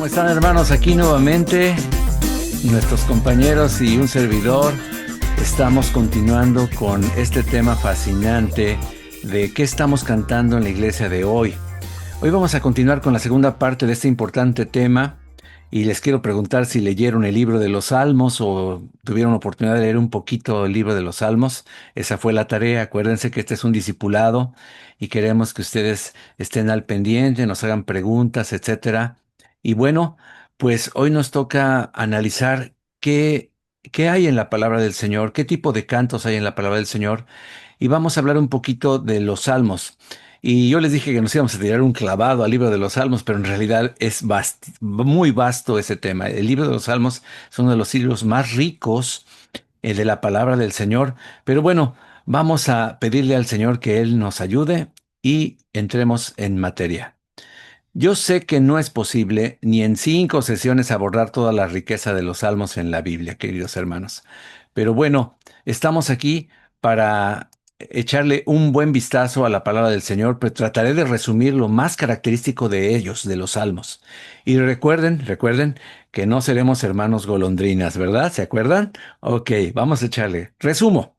¿Cómo están, hermanos? Aquí nuevamente nuestros compañeros y un servidor. Estamos continuando con este tema fascinante de qué estamos cantando en la iglesia de hoy. Hoy vamos a continuar con la segunda parte de este importante tema y les quiero preguntar si leyeron el libro de los Salmos o tuvieron oportunidad de leer un poquito el libro de los Salmos. Esa fue la tarea. Acuérdense que este es un discipulado y queremos que ustedes estén al pendiente, nos hagan preguntas, etcétera. Y bueno, pues hoy nos toca analizar qué hay en la palabra del Señor, qué tipo de cantos hay en la palabra del Señor y vamos a hablar un poquito de los Salmos. Y yo les dije que nos íbamos a tirar un clavado al libro de los Salmos, pero en realidad es muy vasto ese tema. El libro de los Salmos es uno de los libros más ricos de la palabra del Señor. Pero bueno, vamos a pedirle al Señor que Él nos ayude y entremos en materia. Yo sé que no es posible ni en 5 sesiones abordar toda la riqueza de los salmos en la Biblia, queridos hermanos. Pero bueno, estamos aquí para echarle un buen vistazo a la palabra del Señor, pero trataré de resumir lo más característico de ellos, de los salmos. Y recuerden que no seremos hermanos golondrinas, ¿verdad? ¿Se acuerdan? Ok, vamos a echarle. Resumo.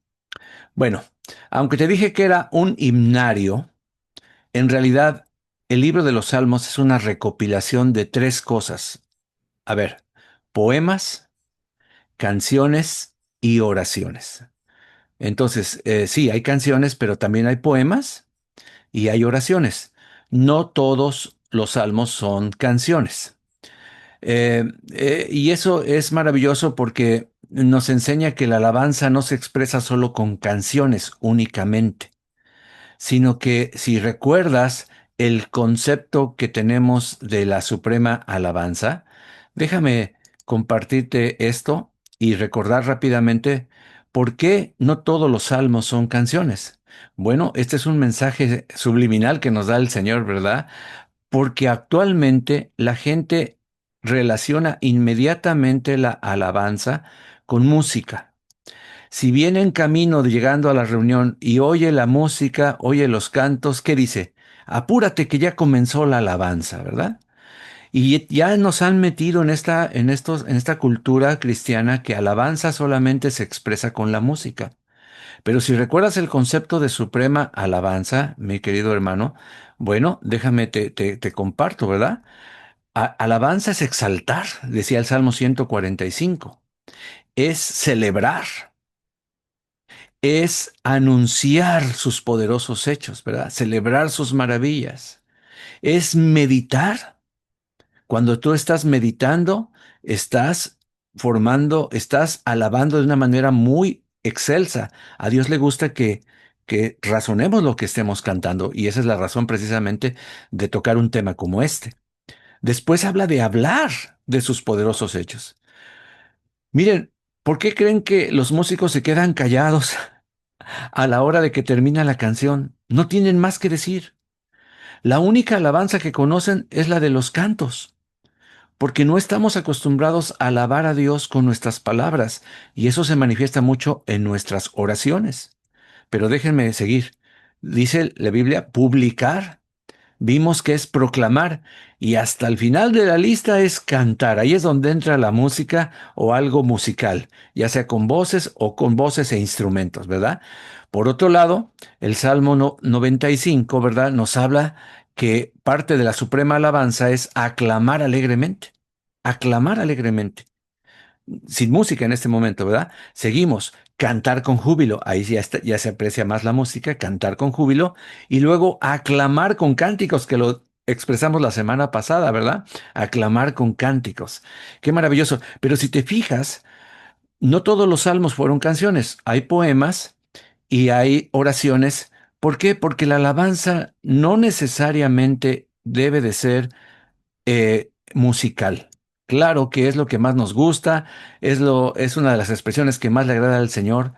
Bueno, aunque te dije que era un himnario, en realidad, el libro de los Salmos es una recopilación de 3 cosas. A ver, poemas, canciones y oraciones. Entonces, sí, hay canciones, pero también hay poemas y hay oraciones. No todos los salmos son canciones. Y eso es maravilloso porque nos enseña que la alabanza no se expresa solo con canciones únicamente, sino que si recuerdas el concepto que tenemos de la suprema alabanza, déjame compartirte esto y recordar rápidamente por qué no todos los salmos son canciones. Bueno, este es un mensaje subliminal que nos da el Señor, ¿verdad? Porque actualmente la gente relaciona inmediatamente la alabanza con música. Si viene en camino llegando a la reunión y oye la música, oye los cantos, ¿qué dice? Apúrate que ya comenzó la alabanza, ¿verdad? Y ya nos han metido en esta cultura cristiana que alabanza solamente se expresa con la música. Pero si recuerdas el concepto de suprema alabanza, mi querido hermano, bueno, déjame te comparto, ¿verdad? Alabanza es exaltar, decía el Salmo 145, es celebrar, es anunciar sus poderosos hechos, ¿verdad? Celebrar sus maravillas. Es meditar. Cuando tú estás meditando, estás alabando de una manera muy excelsa. A Dios le gusta que razonemos lo que estemos cantando y esa es la razón precisamente de tocar un tema como este. Después habla de hablar de sus poderosos hechos. Miren, ¿por qué creen que los músicos se quedan callados a la hora de que termina la canción? No tienen más que decir. La única alabanza que conocen es la de los cantos, porque no estamos acostumbrados a alabar a Dios con nuestras palabras, y eso se manifiesta mucho en nuestras oraciones. Pero déjenme seguir. Dice la Biblia, publicar. Vimos que es proclamar y hasta el final de la lista es cantar. Ahí es donde entra la música o algo musical, ya sea con voces o con voces e instrumentos, ¿verdad? Por otro lado, el Salmo 95, ¿verdad? Nos habla que parte de la suprema alabanza es aclamar alegremente. Aclamar alegremente sin música en este momento, ¿verdad? Seguimos, cantar con júbilo, ahí ya se aprecia más la música, cantar con júbilo, y luego aclamar con cánticos, que lo expresamos la semana pasada, ¿verdad? Aclamar con cánticos. Qué maravilloso. Pero si te fijas, no todos los salmos fueron canciones, hay poemas y hay oraciones. ¿Por qué? Porque la alabanza no necesariamente debe de ser musical. Claro que es lo que más nos gusta, es una de las expresiones que más le agrada al Señor,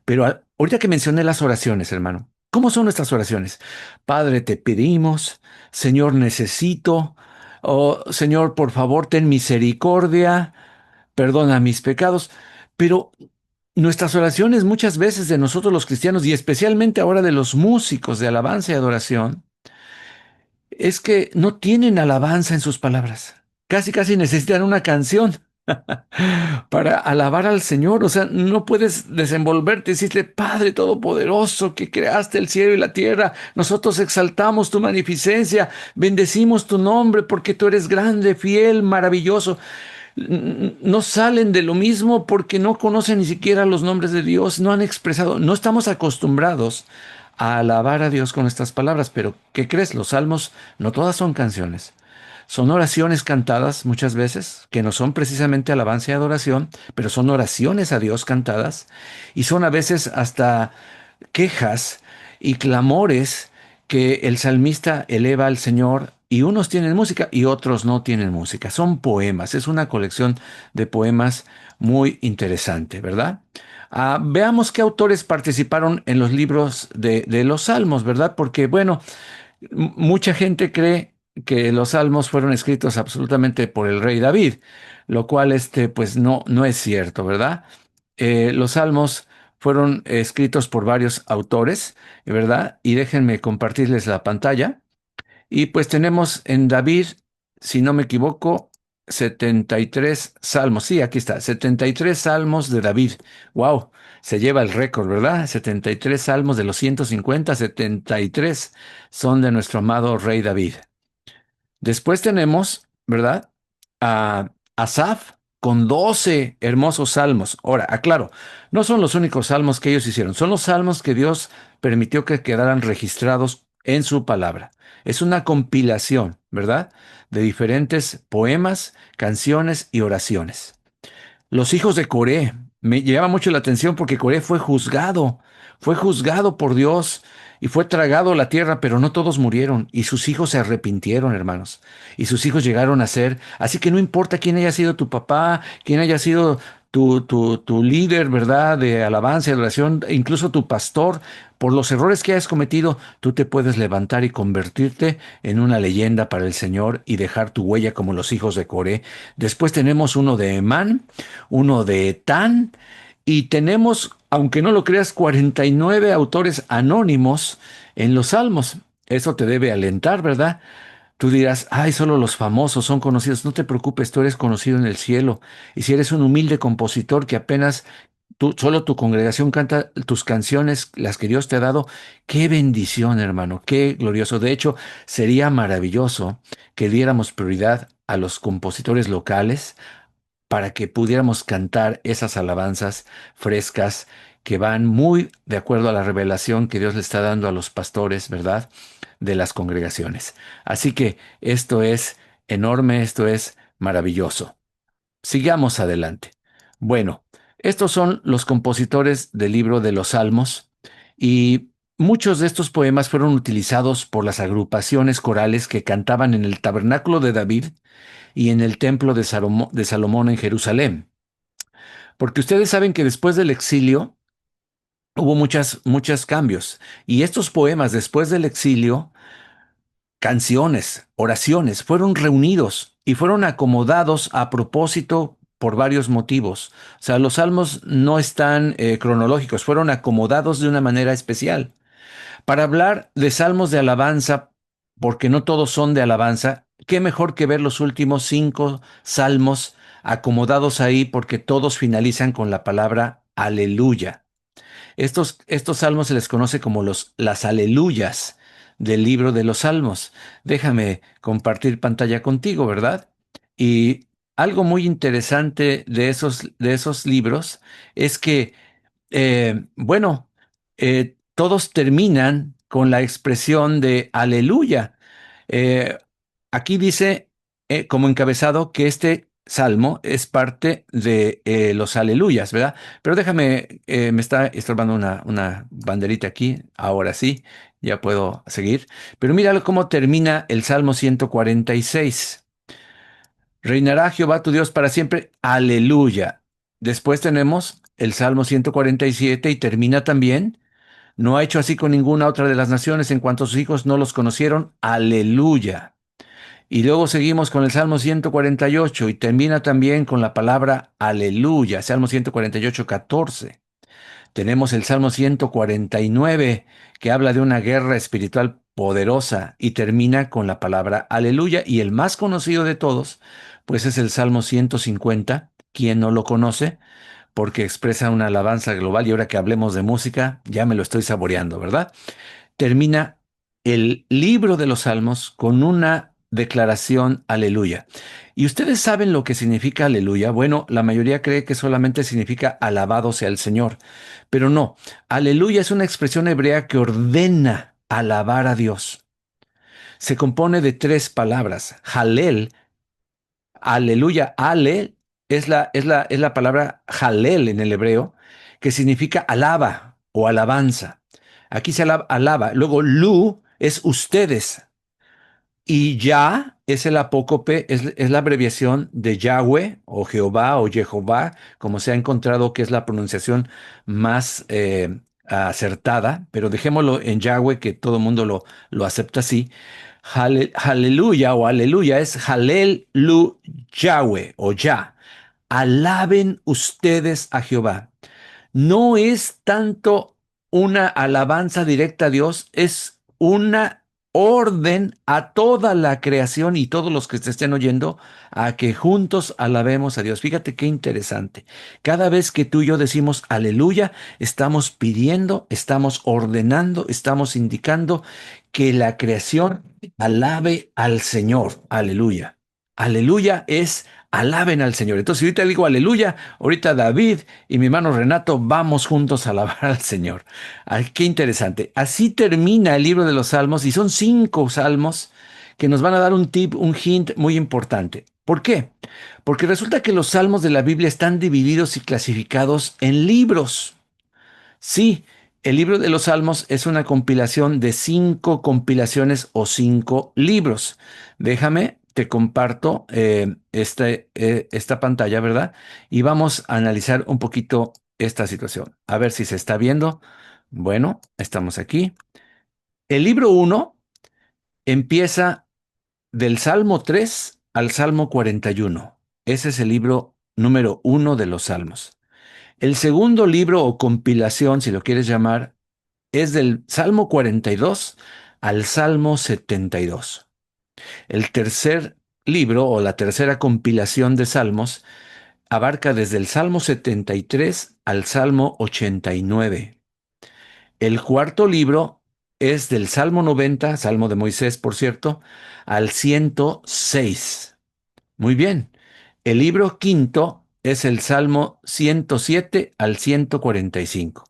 pero ahorita que mencioné las oraciones, hermano, ¿cómo son nuestras oraciones? Padre, te pedimos, Señor, necesito, oh, Señor, por favor, ten misericordia, perdona mis pecados, pero nuestras oraciones muchas veces de nosotros los cristianos y especialmente ahora de los músicos de alabanza y adoración, es que no tienen alabanza en sus palabras. casi casi necesitan una canción para alabar al Señor. O sea, no puedes desenvolverte y decirle, Padre Todopoderoso, que creaste el cielo y la tierra, nosotros exaltamos tu magnificencia, bendecimos tu nombre porque tú eres grande, fiel, maravilloso. No salen de lo mismo porque no conocen ni siquiera los nombres de Dios, no han expresado, no estamos acostumbrados a alabar a Dios con estas palabras, pero ¿qué crees? Los salmos no todas son canciones. Son oraciones cantadas muchas veces, que no son precisamente alabanza y adoración, pero son oraciones a Dios cantadas, y son a veces hasta quejas y clamores que el salmista eleva al Señor, y unos tienen música y otros no tienen música. Son poemas, es una colección de poemas muy interesante, ¿verdad? Veamos qué autores participaron en los libros de los salmos, ¿verdad? Porque, bueno, mucha gente cree que los salmos fueron escritos absolutamente por el rey David, lo cual pues no es cierto, ¿verdad? Los salmos fueron escritos por varios autores, ¿verdad? Y déjenme compartirles la pantalla. Y pues tenemos en David, si no me equivoco, 73 salmos. Sí, aquí está, 73 salmos de David. ¡Wow! Se lleva el récord, ¿verdad? 73 salmos de los 150, 73 son de nuestro amado rey David. Después tenemos, ¿verdad? A Asaf con 12 hermosos salmos. Ahora, aclaro, no son los únicos salmos que ellos hicieron, son los salmos que Dios permitió que quedaran registrados en su palabra. Es una compilación, ¿verdad? De diferentes poemas, canciones y oraciones. Los hijos de Coré. Me llama mucho la atención porque Coré fue juzgado por Dios y fue tragado a la tierra, pero no todos murieron y sus hijos se arrepintieron, hermanos. Y sus hijos llegaron a ser, así que no importa quién haya sido tu papá, quién haya sido tu líder, ¿verdad? De alabanza y adoración, incluso tu pastor, por los errores que hayas cometido, tú te puedes levantar y convertirte en una leyenda para el Señor y dejar tu huella como los hijos de Coré. Después tenemos uno de Emán, uno de Etán, y tenemos, aunque no lo creas, 49 autores anónimos en los Salmos. Eso te debe alentar, ¿verdad? Tú dirás, ay, solo los famosos son conocidos. No te preocupes, tú eres conocido en el cielo. Y si eres un humilde compositor que apenas solo tu congregación canta tus canciones, las que Dios te ha dado, qué bendición, hermano, qué glorioso. De hecho, sería maravilloso que diéramos prioridad a los compositores locales para que pudiéramos cantar esas alabanzas frescas que van muy de acuerdo a la revelación que Dios le está dando a los pastores, ¿verdad? De las congregaciones. Así que esto es enorme, esto es maravilloso. Sigamos adelante. Bueno, estos son los compositores del libro de los Salmos y muchos de estos poemas fueron utilizados por las agrupaciones corales que cantaban en el tabernáculo de David y en el templo de Salomón en Jerusalén. Porque ustedes saben que después del exilio hubo muchos cambios. Y estos poemas después del exilio, canciones, oraciones, fueron reunidos y fueron acomodados a propósito por varios motivos. O sea, los salmos no están cronológicos, fueron acomodados de una manera especial. Para hablar de salmos de alabanza, porque no todos son de alabanza, qué mejor que ver los últimos 5 salmos acomodados ahí, porque todos finalizan con la palabra aleluya. Estos salmos se les conoce como las aleluyas del libro de los salmos. Déjame compartir pantalla contigo, ¿verdad? Y algo muy interesante de esos libros es que bueno, todos terminan con la expresión de aleluya. Eh, Aquí dice como encabezado que este salmo es parte de los aleluyas, ¿verdad? Pero déjame, me está estorbando una banderita aquí, ahora sí, ya puedo seguir. Pero mira cómo termina el Salmo 146. Reinará Jehová tu Dios para siempre. Aleluya. Después tenemos el Salmo 147 y termina también. No ha hecho así con ninguna otra de las naciones en cuanto sus hijos no los conocieron. Aleluya. Y luego seguimos con el Salmo 148 y termina también con la palabra aleluya. Salmo 148, 14. Tenemos el Salmo 149 que habla de una guerra espiritual poderosa y termina con la palabra aleluya. Y el más conocido de todos, pues es el Salmo 150. ¿Quién no lo conoce? Porque expresa una alabanza global y ahora que hablemos de música, ya me lo estoy saboreando, ¿verdad? Termina el libro de los Salmos con una declaración aleluya. ¿Y ustedes saben lo que significa aleluya? Bueno, la mayoría cree que solamente significa alabado sea el Señor, pero no. Aleluya es una expresión hebrea que ordena alabar a Dios. Se compone de tres palabras. Halel, aleluya, ale es la palabra halel en el hebreo, que significa alaba o alabanza. Aquí se alaba. Luego, lu es ustedes. Y ya es el apócope, es la abreviación de Yahweh o Jehová o Jehová, como se ha encontrado que es la pronunciación más acertada, pero dejémoslo en Yahweh, que todo el mundo lo acepta así. Aleluya o aleluya es Halel Lu Yahweh o Ya. Alaben ustedes a Jehová. No es tanto una alabanza directa a Dios, es una orden a toda la creación y todos los que se estén oyendo a que juntos alabemos a Dios. Fíjate qué interesante. Cada vez que tú y yo decimos aleluya, estamos pidiendo, estamos ordenando, estamos indicando que la creación alabe al Señor. Aleluya. Aleluya es alaben al Señor. Entonces, si ahorita digo aleluya, ahorita David y mi hermano Renato vamos juntos a alabar al Señor. Ay, qué interesante. Así termina el libro de los Salmos y son 5 salmos que nos van a dar un tip, un hint muy importante. ¿Por qué? Porque resulta que los salmos de la Biblia están divididos y clasificados en libros. Sí, el libro de los Salmos es una compilación de 5 compilaciones o 5 libros. Déjame, te comparto esta pantalla, ¿verdad? Y vamos a analizar un poquito esta situación. A ver si se está viendo. Bueno, estamos aquí. El libro 1 empieza del Salmo 3 al Salmo 41. Ese es el libro número 1 de los Salmos. El segundo libro o compilación, si lo quieres llamar, es del Salmo 42 al Salmo 72. El tercer libro o la tercera compilación de salmos abarca desde el Salmo 73 al Salmo 89. El cuarto libro es del Salmo 90, Salmo de Moisés, por cierto, al 106. Muy bien. El libro quinto es el Salmo 107 al 145.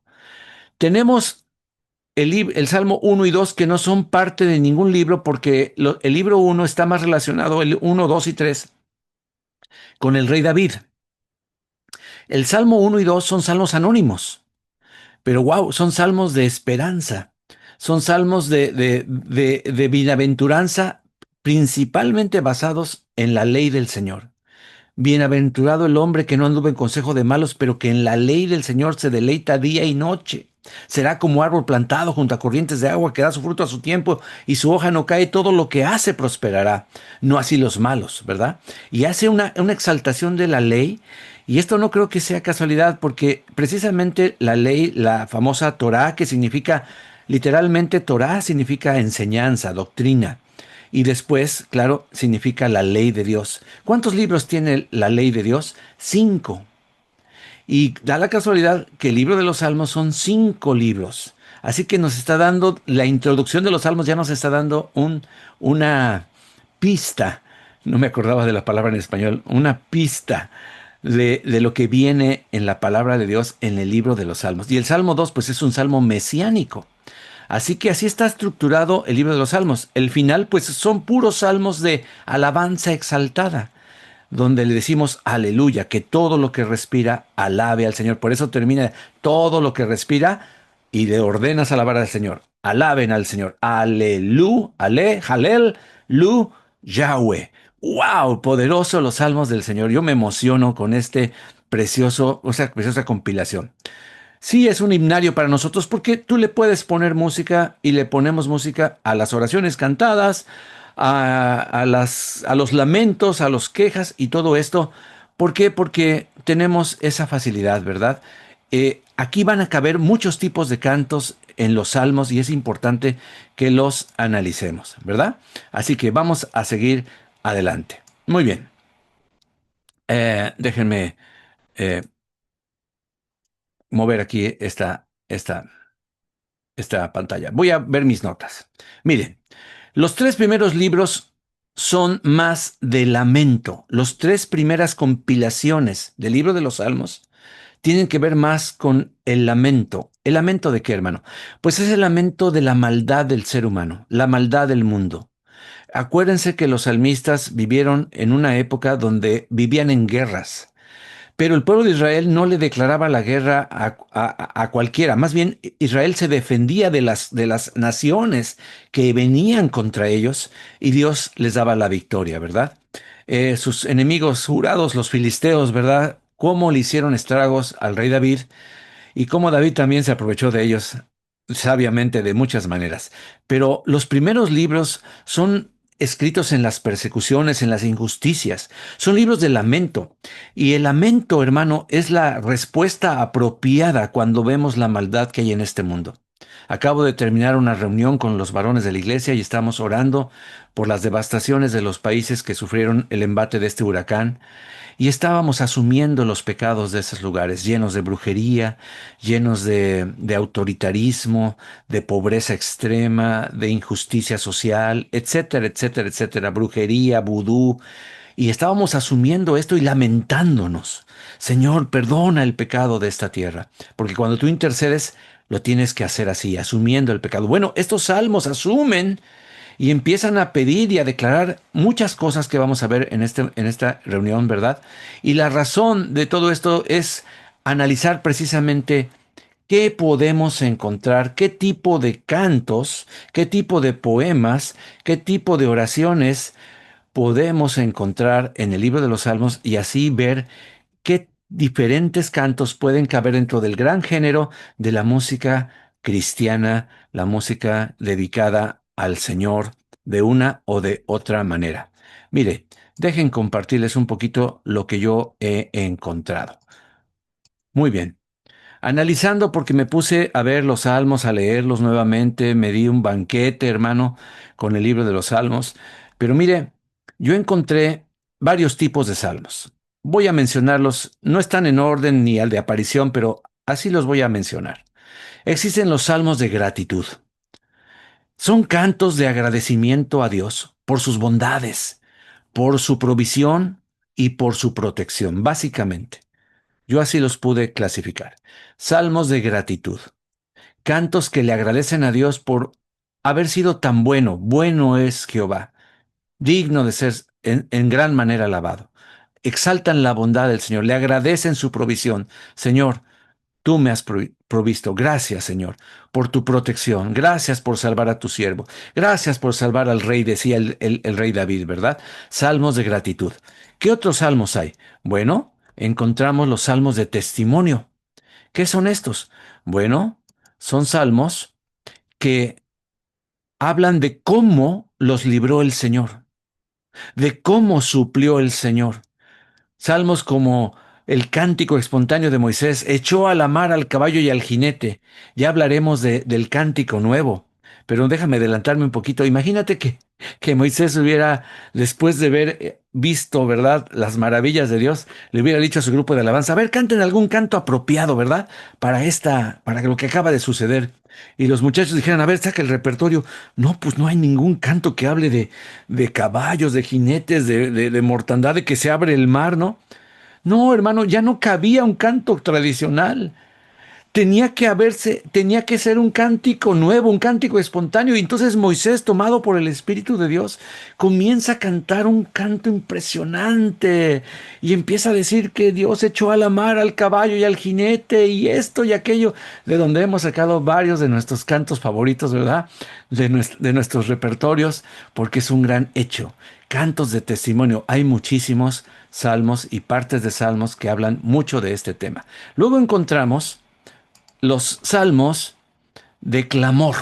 Tenemos el Salmo 1 y 2 que no son parte de ningún libro porque el libro 1 está más relacionado, el 1, 2 y 3, con el rey David. El Salmo 1 y 2 son salmos anónimos, pero wow, son salmos de esperanza, son salmos de bienaventuranza principalmente basados en la ley del Señor. Bienaventurado el hombre que no anduvo en consejo de malos, pero que en la ley del Señor se deleita día y noche. Será como árbol plantado junto a corrientes de agua que da su fruto a su tiempo y su hoja no cae, todo lo que hace prosperará. No así los malos, ¿verdad? Y hace una exaltación de la ley. Y esto no creo que sea casualidad porque precisamente la ley, la famosa Torá, que significa, literalmente Torá significa enseñanza, doctrina. Y después, claro, significa la ley de Dios. ¿Cuántos libros tiene la ley de Dios? 5. Y da la casualidad que el libro de los Salmos son 5 libros. Así que nos está dando, la introducción de los Salmos ya nos está dando una pista. No me acordaba de la palabra en español. Una pista de lo que viene en la palabra de Dios en el libro de los Salmos. Y el Salmo 2, pues es un salmo mesiánico. Así que así está estructurado el libro de los Salmos. El final, pues son puros salmos de alabanza exaltada, donde le decimos aleluya, que todo lo que respira alabe al Señor. Por eso termina todo lo que respira y le ordenas alabar al Señor. Alaben al Señor. Alelu, ale, halel, lu, Yahweh. ¡Wow! Poderoso los salmos del Señor. Yo me emociono con preciosa compilación. Sí, es un himnario para nosotros porque tú le puedes poner música y le ponemos música a las oraciones cantadas, a los lamentos, a los quejas y todo esto. ¿Por qué? Porque tenemos esa facilidad, ¿verdad? Aquí van a caber muchos tipos de cantos en los salmos y es importante que los analicemos, ¿verdad? Así que vamos a seguir adelante. Muy bien. Déjenme eh, mover aquí esta pantalla. Voy a ver mis notas. Miren, los tres primeros libros son más de lamento. Los tres primeras compilaciones del libro de los Salmos tienen que ver más con el lamento. ¿El lamento de qué, hermano? Pues es el lamento de la maldad del ser humano, la maldad del mundo. Acuérdense que los salmistas vivieron en una época donde vivían en guerras. Pero el pueblo de Israel no le declaraba la guerra a cualquiera. Más bien, Israel se defendía de las naciones que venían contra ellos y Dios les daba la victoria, ¿verdad? Sus enemigos jurados, los filisteos, ¿verdad? Cómo le hicieron estragos al rey David y cómo David también se aprovechó de ellos sabiamente de muchas maneras. Pero los primeros libros son escritos en las persecuciones, en las injusticias. Son libros de lamento. Y el lamento, hermano, es la respuesta apropiada cuando vemos la maldad que hay en este mundo. Acabo de terminar una reunión con los varones de la iglesia y estamos orando por las devastaciones de los países que sufrieron el embate de este huracán. Y estábamos asumiendo los pecados de esos lugares, llenos de brujería, llenos de autoritarismo, de pobreza extrema, de injusticia social, etcétera, etcétera, etcétera, brujería, vudú. Y estábamos asumiendo esto y lamentándonos. Señor, perdona el pecado de esta tierra, porque cuando tú intercedes, lo tienes que hacer así, asumiendo el pecado. Bueno, estos salmos asumen y empiezan a pedir y a declarar muchas cosas que vamos a ver en esta reunión, ¿verdad? Y la razón de todo esto es analizar precisamente qué podemos encontrar, qué tipo de cantos, qué tipo de poemas, qué tipo de oraciones podemos encontrar en el libro de los Salmos y así ver qué diferentes cantos pueden caber dentro del gran género de la música cristiana, la música dedicada al Señor de una o de otra manera. Mire, dejen compartirles un poquito lo que yo he encontrado. Muy bien. Analizando porque me puse a ver los salmos, a leerlos nuevamente, me di un banquete, hermano, con el libro de los salmos. Pero mire, yo encontré varios tipos de salmos. Voy a mencionarlos, no están en orden ni al de aparición, pero así los voy a mencionar. Existen los salmos de gratitud. Son cantos de agradecimiento a Dios por sus bondades, por su provisión y por su protección, básicamente. Yo así los pude clasificar. Salmos de gratitud. Cantos que le agradecen a Dios por haber sido tan bueno. Bueno es Jehová, digno de ser en gran manera alabado. Exaltan la bondad del Señor, le agradecen su provisión. Señor, tú me has provisto. Gracias, Señor, por tu protección. Gracias por salvar a tu siervo. Gracias por salvar al rey, decía el rey David, ¿verdad? Salmos de gratitud. ¿Qué otros salmos hay? Bueno, encontramos los salmos de testimonio. ¿Qué son estos? Bueno, son salmos que hablan de cómo los libró el Señor, de cómo suplió el Señor. Salmos como el cántico espontáneo de Moisés, echó a la mar al caballo y al jinete. Ya hablaremos del cántico nuevo, pero déjame adelantarme un poquito. Imagínate que Moisés hubiera, después de haber visto, ¿verdad?, las maravillas de Dios, le hubiera dicho a su grupo de alabanza, a ver, canten algún canto apropiado, ¿verdad?, para lo que acaba de suceder. Y los muchachos dijeran, a ver, saca el repertorio. No, pues no hay ningún canto que hable de caballos, de jinetes, de mortandad, de que se abre el mar, ¿no? No, hermano, ya no cabía un canto tradicional. Tenía que ser un cántico nuevo, un cántico espontáneo. Y entonces Moisés, tomado por el Espíritu de Dios, comienza a cantar un canto impresionante y empieza a decir que Dios echó a la mar al caballo y al jinete y esto y aquello, de donde hemos sacado varios de nuestros cantos favoritos, ¿verdad? De nuestros repertorios, porque es un gran hecho. Cantos de testimonio. Hay muchísimos salmos y partes de salmos que hablan mucho de este tema. Luego encontramos los salmos de clamor,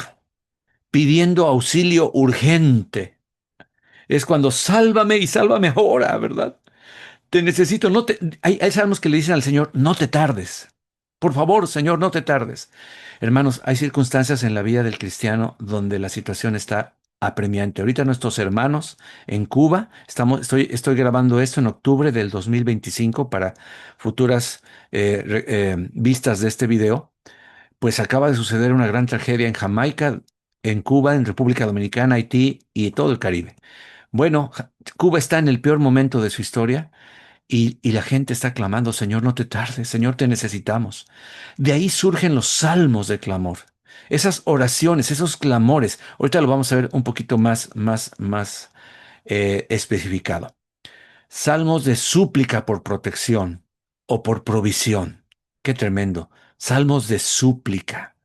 pidiendo auxilio urgente. Es cuando sálvame y sálvame ahora, ¿verdad? Te necesito, hay salmos que le dicen al Señor, no te tardes. Por favor, Señor, no te tardes. Hermanos, hay circunstancias en la vida del cristiano donde la situación está apremiante. Ahorita nuestros hermanos en Cuba, estoy grabando esto en octubre del 2025 para futuras vistas de este video, pues acaba de suceder una gran tragedia en Jamaica, en Cuba, en República Dominicana, Haití y todo el Caribe. Bueno, Cuba está en el peor momento de su historia. Y la gente está clamando, Señor, no te tardes, Señor, te necesitamos. De ahí surgen los salmos de clamor. Esas oraciones, esos clamores. Ahorita lo vamos a ver un poquito más especificado. Salmos de súplica por protección o por provisión. Qué tremendo. Salmos de súplica.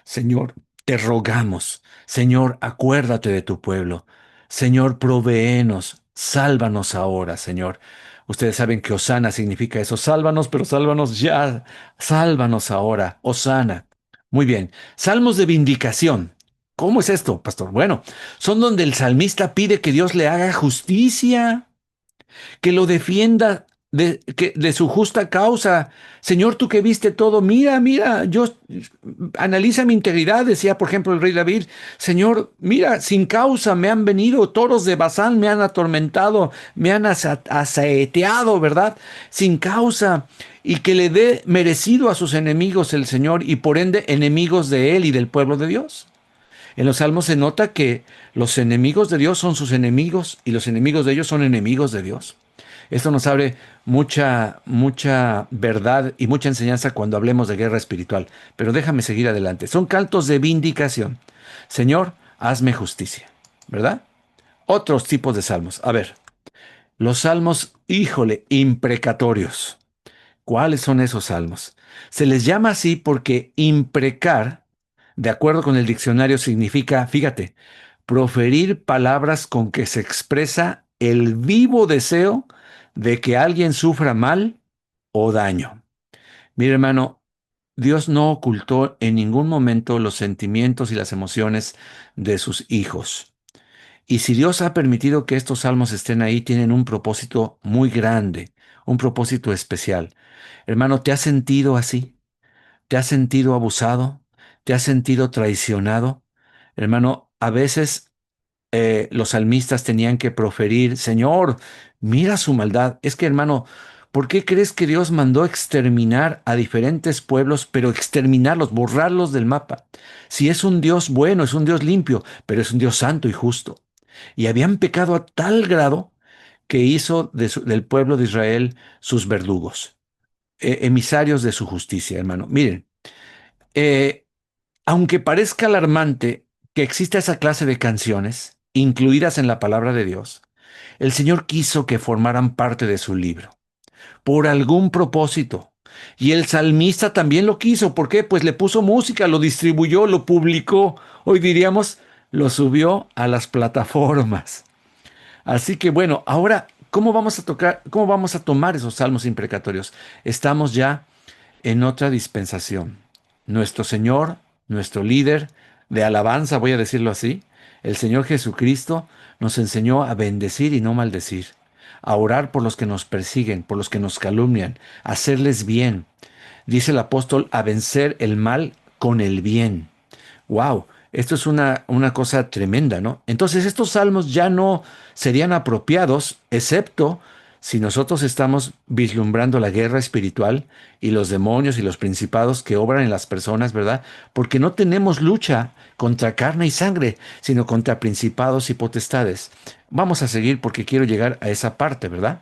Señor, te rogamos. Señor, acuérdate de tu pueblo. Señor, provéenos. Sálvanos ahora, Señor. Ustedes saben que Hosana significa eso. Sálvanos, pero sálvanos ya. Sálvanos ahora. Hosana. Muy bien. Salmos de vindicación. ¿Cómo es esto, pastor? Bueno, son donde el salmista pide que Dios le haga justicia, que lo defienda de su justa causa. Señor, tú que viste todo, mira, mira, yo analiza mi integridad, decía por ejemplo el rey David. Señor, mira, sin causa me han venido, toros de Basán me han atormentado, me han asaeteado, ¿verdad? Sin causa. Y que le dé merecido a sus enemigos el Señor y por ende enemigos de él y del pueblo de Dios. En los salmos se nota que los enemigos de Dios son sus enemigos y los enemigos de ellos son enemigos de Dios. Esto nos abre mucha verdad y mucha enseñanza cuando hablemos de guerra espiritual. Pero déjame seguir adelante. Son cantos de vindicación. Señor, hazme justicia. ¿Verdad? Otros tipos de salmos. A ver, los salmos, híjole, imprecatorios. ¿Cuáles son esos salmos? Se les llama así porque imprecar, de acuerdo con el diccionario, significa, fíjate, proferir palabras con que se expresa el vivo deseo de que alguien sufra mal o daño. Mira, hermano, Dios no ocultó en ningún momento los sentimientos y las emociones de sus hijos. Y si Dios ha permitido que estos salmos estén ahí, tienen un propósito muy grande, un propósito especial. Hermano, ¿te has sentido así? ¿Te has sentido abusado? ¿Te has sentido traicionado? Hermano, a veces los salmistas tenían que proferir, Señor, mira su maldad. Es que, hermano, ¿por qué crees que Dios mandó exterminar a diferentes pueblos, pero exterminarlos, borrarlos del mapa? Si es un Dios bueno, es un Dios limpio, pero es un Dios santo y justo. Y habían pecado a tal grado que hizo del pueblo de Israel sus verdugos, emisarios de su justicia, hermano. Miren, eh, aunque parezca alarmante que exista esa clase de canciones incluidas en la palabra de Dios, el Señor quiso que formaran parte de su libro, por algún propósito. Y el salmista también lo quiso. ¿Por qué? Pues le puso música, lo distribuyó, lo publicó. Hoy diríamos, lo subió a las plataformas. Así que bueno, ahora, cómo vamos a tomar esos salmos imprecatorios? Estamos ya en otra dispensación. Nuestro Señor, nuestro líder de alabanza, voy a decirlo así, el Señor Jesucristo nos enseñó a bendecir y no maldecir, a orar por los que nos persiguen, por los que nos calumnian, a hacerles bien. Dice el apóstol, a vencer el mal con el bien. ¡Wow! Esto es una cosa tremenda, ¿no? Entonces estos salmos ya no serían apropiados, excepto si nosotros estamos vislumbrando la guerra espiritual y los demonios y los principados que obran en las personas, ¿verdad? Porque no tenemos lucha contra carne y sangre, sino contra principados y potestades. Vamos a seguir porque quiero llegar a esa parte, ¿verdad?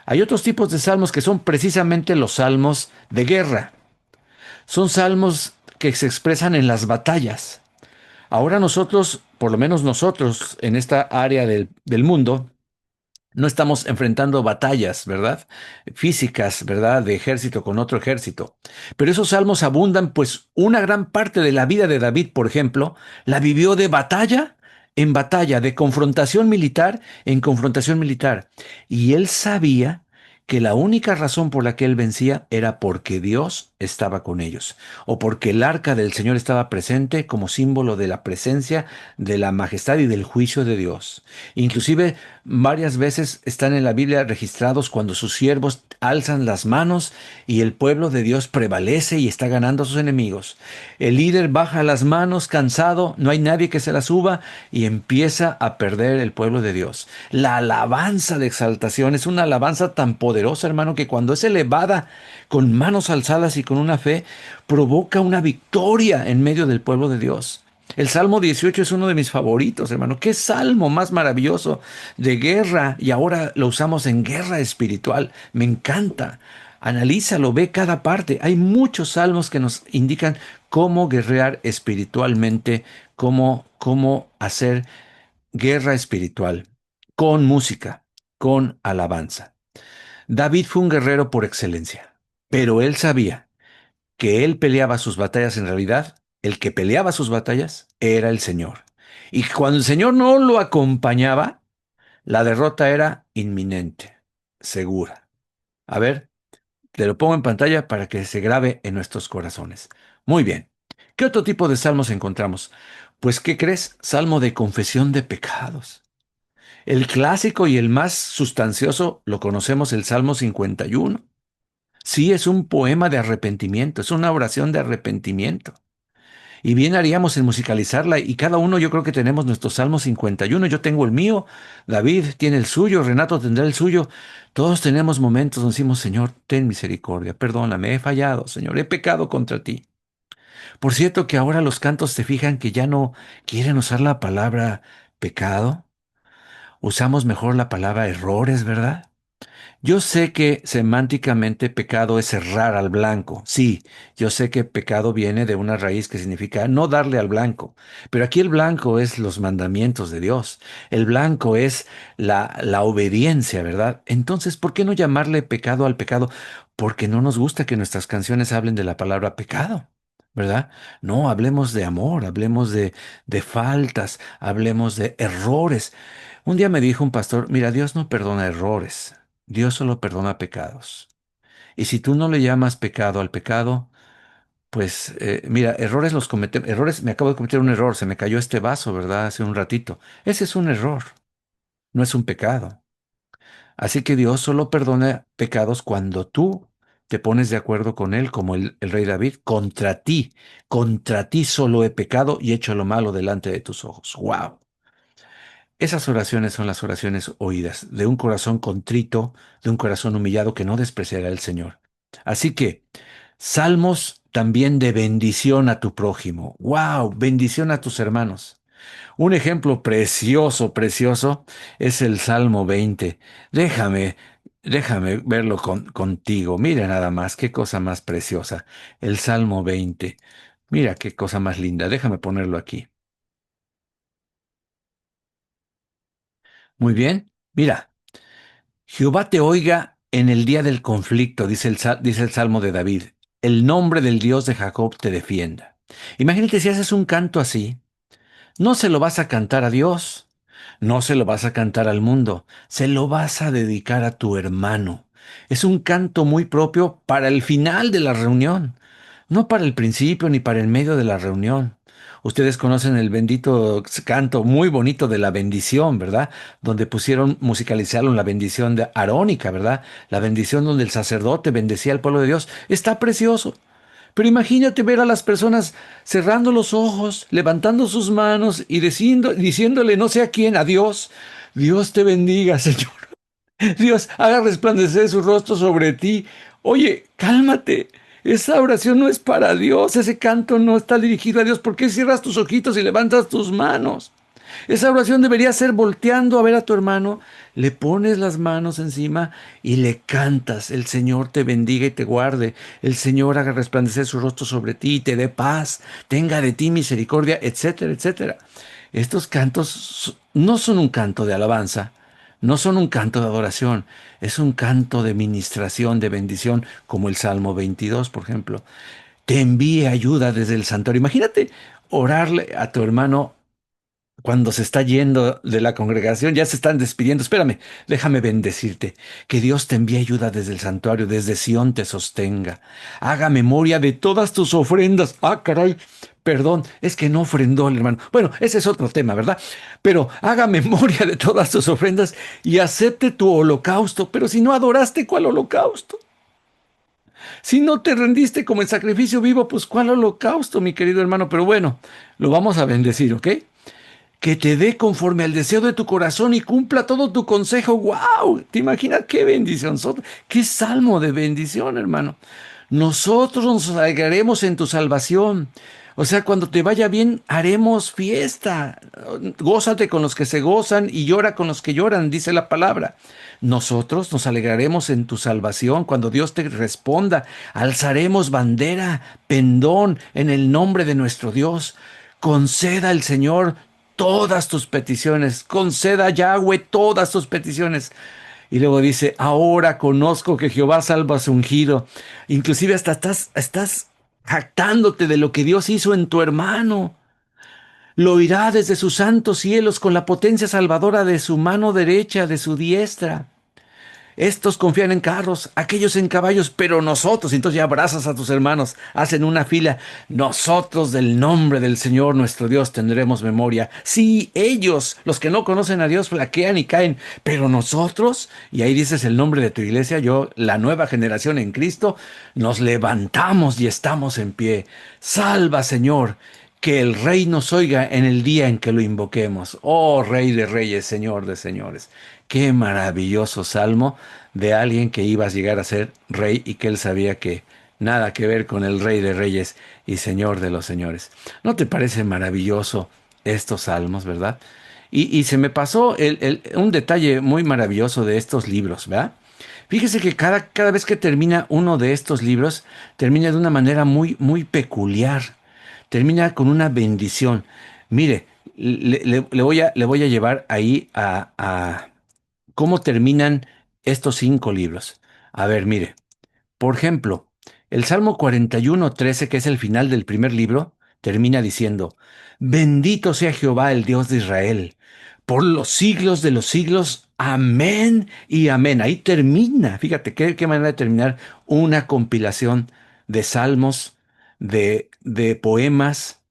Hay otros tipos de salmos que son precisamente los salmos de guerra. Son salmos que se expresan en las batallas. Ahora nosotros, por lo menos nosotros en esta área del mundo, no estamos enfrentando batallas, ¿verdad? Físicas, ¿verdad? De ejército con otro ejército. Pero esos salmos abundan, pues una gran parte de la vida de David, por ejemplo, la vivió de batalla en batalla, de confrontación militar en confrontación militar. Y él sabía que la única razón por la que él vencía era porque Dios estaba con ellos, o porque el arca del Señor estaba presente como símbolo de la presencia, de la majestad y del juicio de Dios. Inclusive varias veces están en la Biblia registrados cuando sus siervos alzan las manos y el pueblo de Dios prevalece y está ganando a sus enemigos. El líder baja las manos cansado, no hay nadie que se las suba y empieza a perder el pueblo de Dios. La alabanza de exaltación es una alabanza tan poderosa, hermano, que cuando es elevada con manos alzadas y con una fe, provoca una victoria en medio del pueblo de Dios. El Salmo 18 es uno de mis favoritos, hermano. Qué salmo más maravilloso de guerra y ahora lo usamos en guerra espiritual. Me encanta. Analízalo, ve cada parte. Hay muchos salmos que nos indican cómo guerrear espiritualmente, cómo hacer guerra espiritual con música, con alabanza. David fue un guerrero por excelencia, pero él sabía que él peleaba sus batallas en realidad, el que peleaba sus batallas era el Señor. Y cuando el Señor no lo acompañaba, la derrota era inminente, segura. A ver, te lo pongo en pantalla para que se grabe en nuestros corazones. Muy bien. ¿Qué otro tipo de salmos encontramos? Pues, ¿qué crees? Salmo de confesión de pecados. El clásico y el más sustancioso lo conocemos, el Salmo 51. Sí, es un poema de arrepentimiento, es una oración de arrepentimiento. Y bien haríamos en musicalizarla y cada uno yo creo que tenemos nuestro Salmo 51. Yo tengo el mío, David tiene el suyo, Renato tendrá el suyo. Todos tenemos momentos donde decimos, Señor, ten misericordia, perdóname, he fallado, Señor, he pecado contra ti. Por cierto que ahora los cantos se fijan que ya no quieren usar la palabra pecado, usamos mejor la palabra errores, ¿verdad? Yo sé que semánticamente pecado es errar al blanco. Sí, yo sé que pecado viene de una raíz que significa no darle al blanco. Pero aquí el blanco es los mandamientos de Dios. El blanco es la obediencia, ¿verdad? Entonces, ¿por qué no llamarle pecado al pecado? Porque no nos gusta que nuestras canciones hablen de la palabra pecado. ¿Verdad? No, hablemos de amor, hablemos de faltas, hablemos de errores. Un día me dijo un pastor, mira, Dios no perdona errores, Dios solo perdona pecados. Y si tú no le llamas pecado al pecado, pues mira, errores los cometemos, errores, me acabo de cometer un error, se me cayó este vaso, ¿verdad? Hace un ratito. Ese es un error, no es un pecado. Así que Dios solo perdona pecados cuando tú te pones de acuerdo con Él, como el rey David, contra ti solo he pecado y hecho lo malo delante de tus ojos. ¡Wow! Esas oraciones son las oraciones oídas, de un corazón contrito, de un corazón humillado que no despreciará al Señor. Así que, salmos también de bendición a tu prójimo. ¡Wow! Bendición a tus hermanos. Un ejemplo precioso, precioso, es el Salmo 20. Déjame, déjame verlo contigo. Mira nada más, qué cosa más preciosa. El Salmo 20. Mira qué cosa más linda. Déjame ponerlo aquí. Muy bien. Mira. Jehová te oiga en el día del conflicto, dice el Salmo de David. El nombre del Dios de Jacob te defienda. Imagínate si haces un canto así. No se lo vas a cantar a Dios, no se lo vas a cantar al mundo, se lo vas a dedicar a tu hermano. Es un canto muy propio para el final de la reunión, no para el principio ni para el medio de la reunión. Ustedes conocen el bendito canto muy bonito de la bendición, ¿verdad? Donde musicalizaron la bendición de arónica, ¿verdad? La bendición donde el sacerdote bendecía al pueblo de Dios. Está precioso. Pero imagínate ver a las personas cerrando los ojos, levantando sus manos y diciéndole no sé a quién, a Dios, Dios te bendiga, Señor. Dios haga resplandecer su rostro sobre ti. Oye, cálmate. Esa oración no es para Dios, ese canto no está dirigido a Dios. ¿Por qué cierras tus ojitos y levantas tus manos? Esa oración debería ser volteando a ver a tu hermano, le pones las manos encima y le cantas, el Señor te bendiga y te guarde, el Señor haga resplandecer su rostro sobre ti y te dé paz, tenga de ti misericordia, etcétera, etcétera. Estos cantos no son un canto de alabanza, no son un canto de adoración, es un canto de ministración, de bendición, como el Salmo 22, por ejemplo. Te envíe ayuda desde el santuario. Imagínate orarle a tu hermano cuando se está yendo de la congregación, ya se están despidiendo. Espérame, déjame bendecirte. Que Dios te envíe ayuda desde el santuario, desde Sión te sostenga. Haga memoria de todas tus ofrendas. Ah, caray, perdón, es que no ofrendó el hermano. Bueno, ese es otro tema, ¿verdad? Pero haga memoria de todas tus ofrendas y acepte tu holocausto. Pero si no adoraste, ¿cuál holocausto? Si no te rendiste como el sacrificio vivo, pues ¿cuál holocausto, mi querido hermano? Pero bueno, lo vamos a bendecir, ¿ok? Que te dé conforme al deseo de tu corazón y cumpla todo tu consejo. ¡Wow! ¿Te imaginas qué bendición? ¡Qué salmo de bendición, hermano! Nosotros nos alegraremos en tu salvación. O sea, cuando te vaya bien, haremos fiesta. Gózate con los que se gozan y llora con los que lloran, dice la palabra. Nosotros nos alegraremos en tu salvación. Cuando Dios te responda, alzaremos bandera, pendón en el nombre de nuestro Dios. Conceda el Señor todas tus peticiones. Conceda Yahweh todas tus peticiones. Y luego dice, ahora conozco que Jehová salva a su ungido. Inclusive hasta estás jactándote de lo que Dios hizo en tu hermano. Lo oirá desde sus santos cielos con la potencia salvadora de su mano derecha, de su diestra. Estos confían en carros, aquellos en caballos, pero nosotros, entonces ya abrazas a tus hermanos, hacen una fila. Nosotros del nombre del Señor nuestro Dios tendremos memoria. Sí, ellos, los que no conocen a Dios, flaquean y caen, pero nosotros, y ahí dices el nombre de tu iglesia, yo, la nueva generación en Cristo, nos levantamos y estamos en pie. Salva, Señor, que el Rey nos oiga en el día en que lo invoquemos. Oh, Rey de Reyes, Señor de Señores. Qué maravilloso salmo de alguien que iba a llegar a ser rey y que él sabía que nada que ver con el Rey de Reyes y Señor de los Señores. ¿No te parece maravilloso estos salmos, verdad? Y se me pasó un detalle muy maravilloso de estos libros, ¿verdad? Fíjese que cada vez que termina uno de estos libros, termina de una manera muy peculiar. Termina con una bendición. Mire, le voy a llevar ahí a cómo terminan estos 5 libros. A ver, mire, por ejemplo, el Salmo 41:13, que es el final del primer libro, termina diciendo, bendito sea Jehová, el Dios de Israel, por los siglos de los siglos. Amén y amén. Ahí termina, fíjate qué manera de terminar una compilación de salmos, de poemas,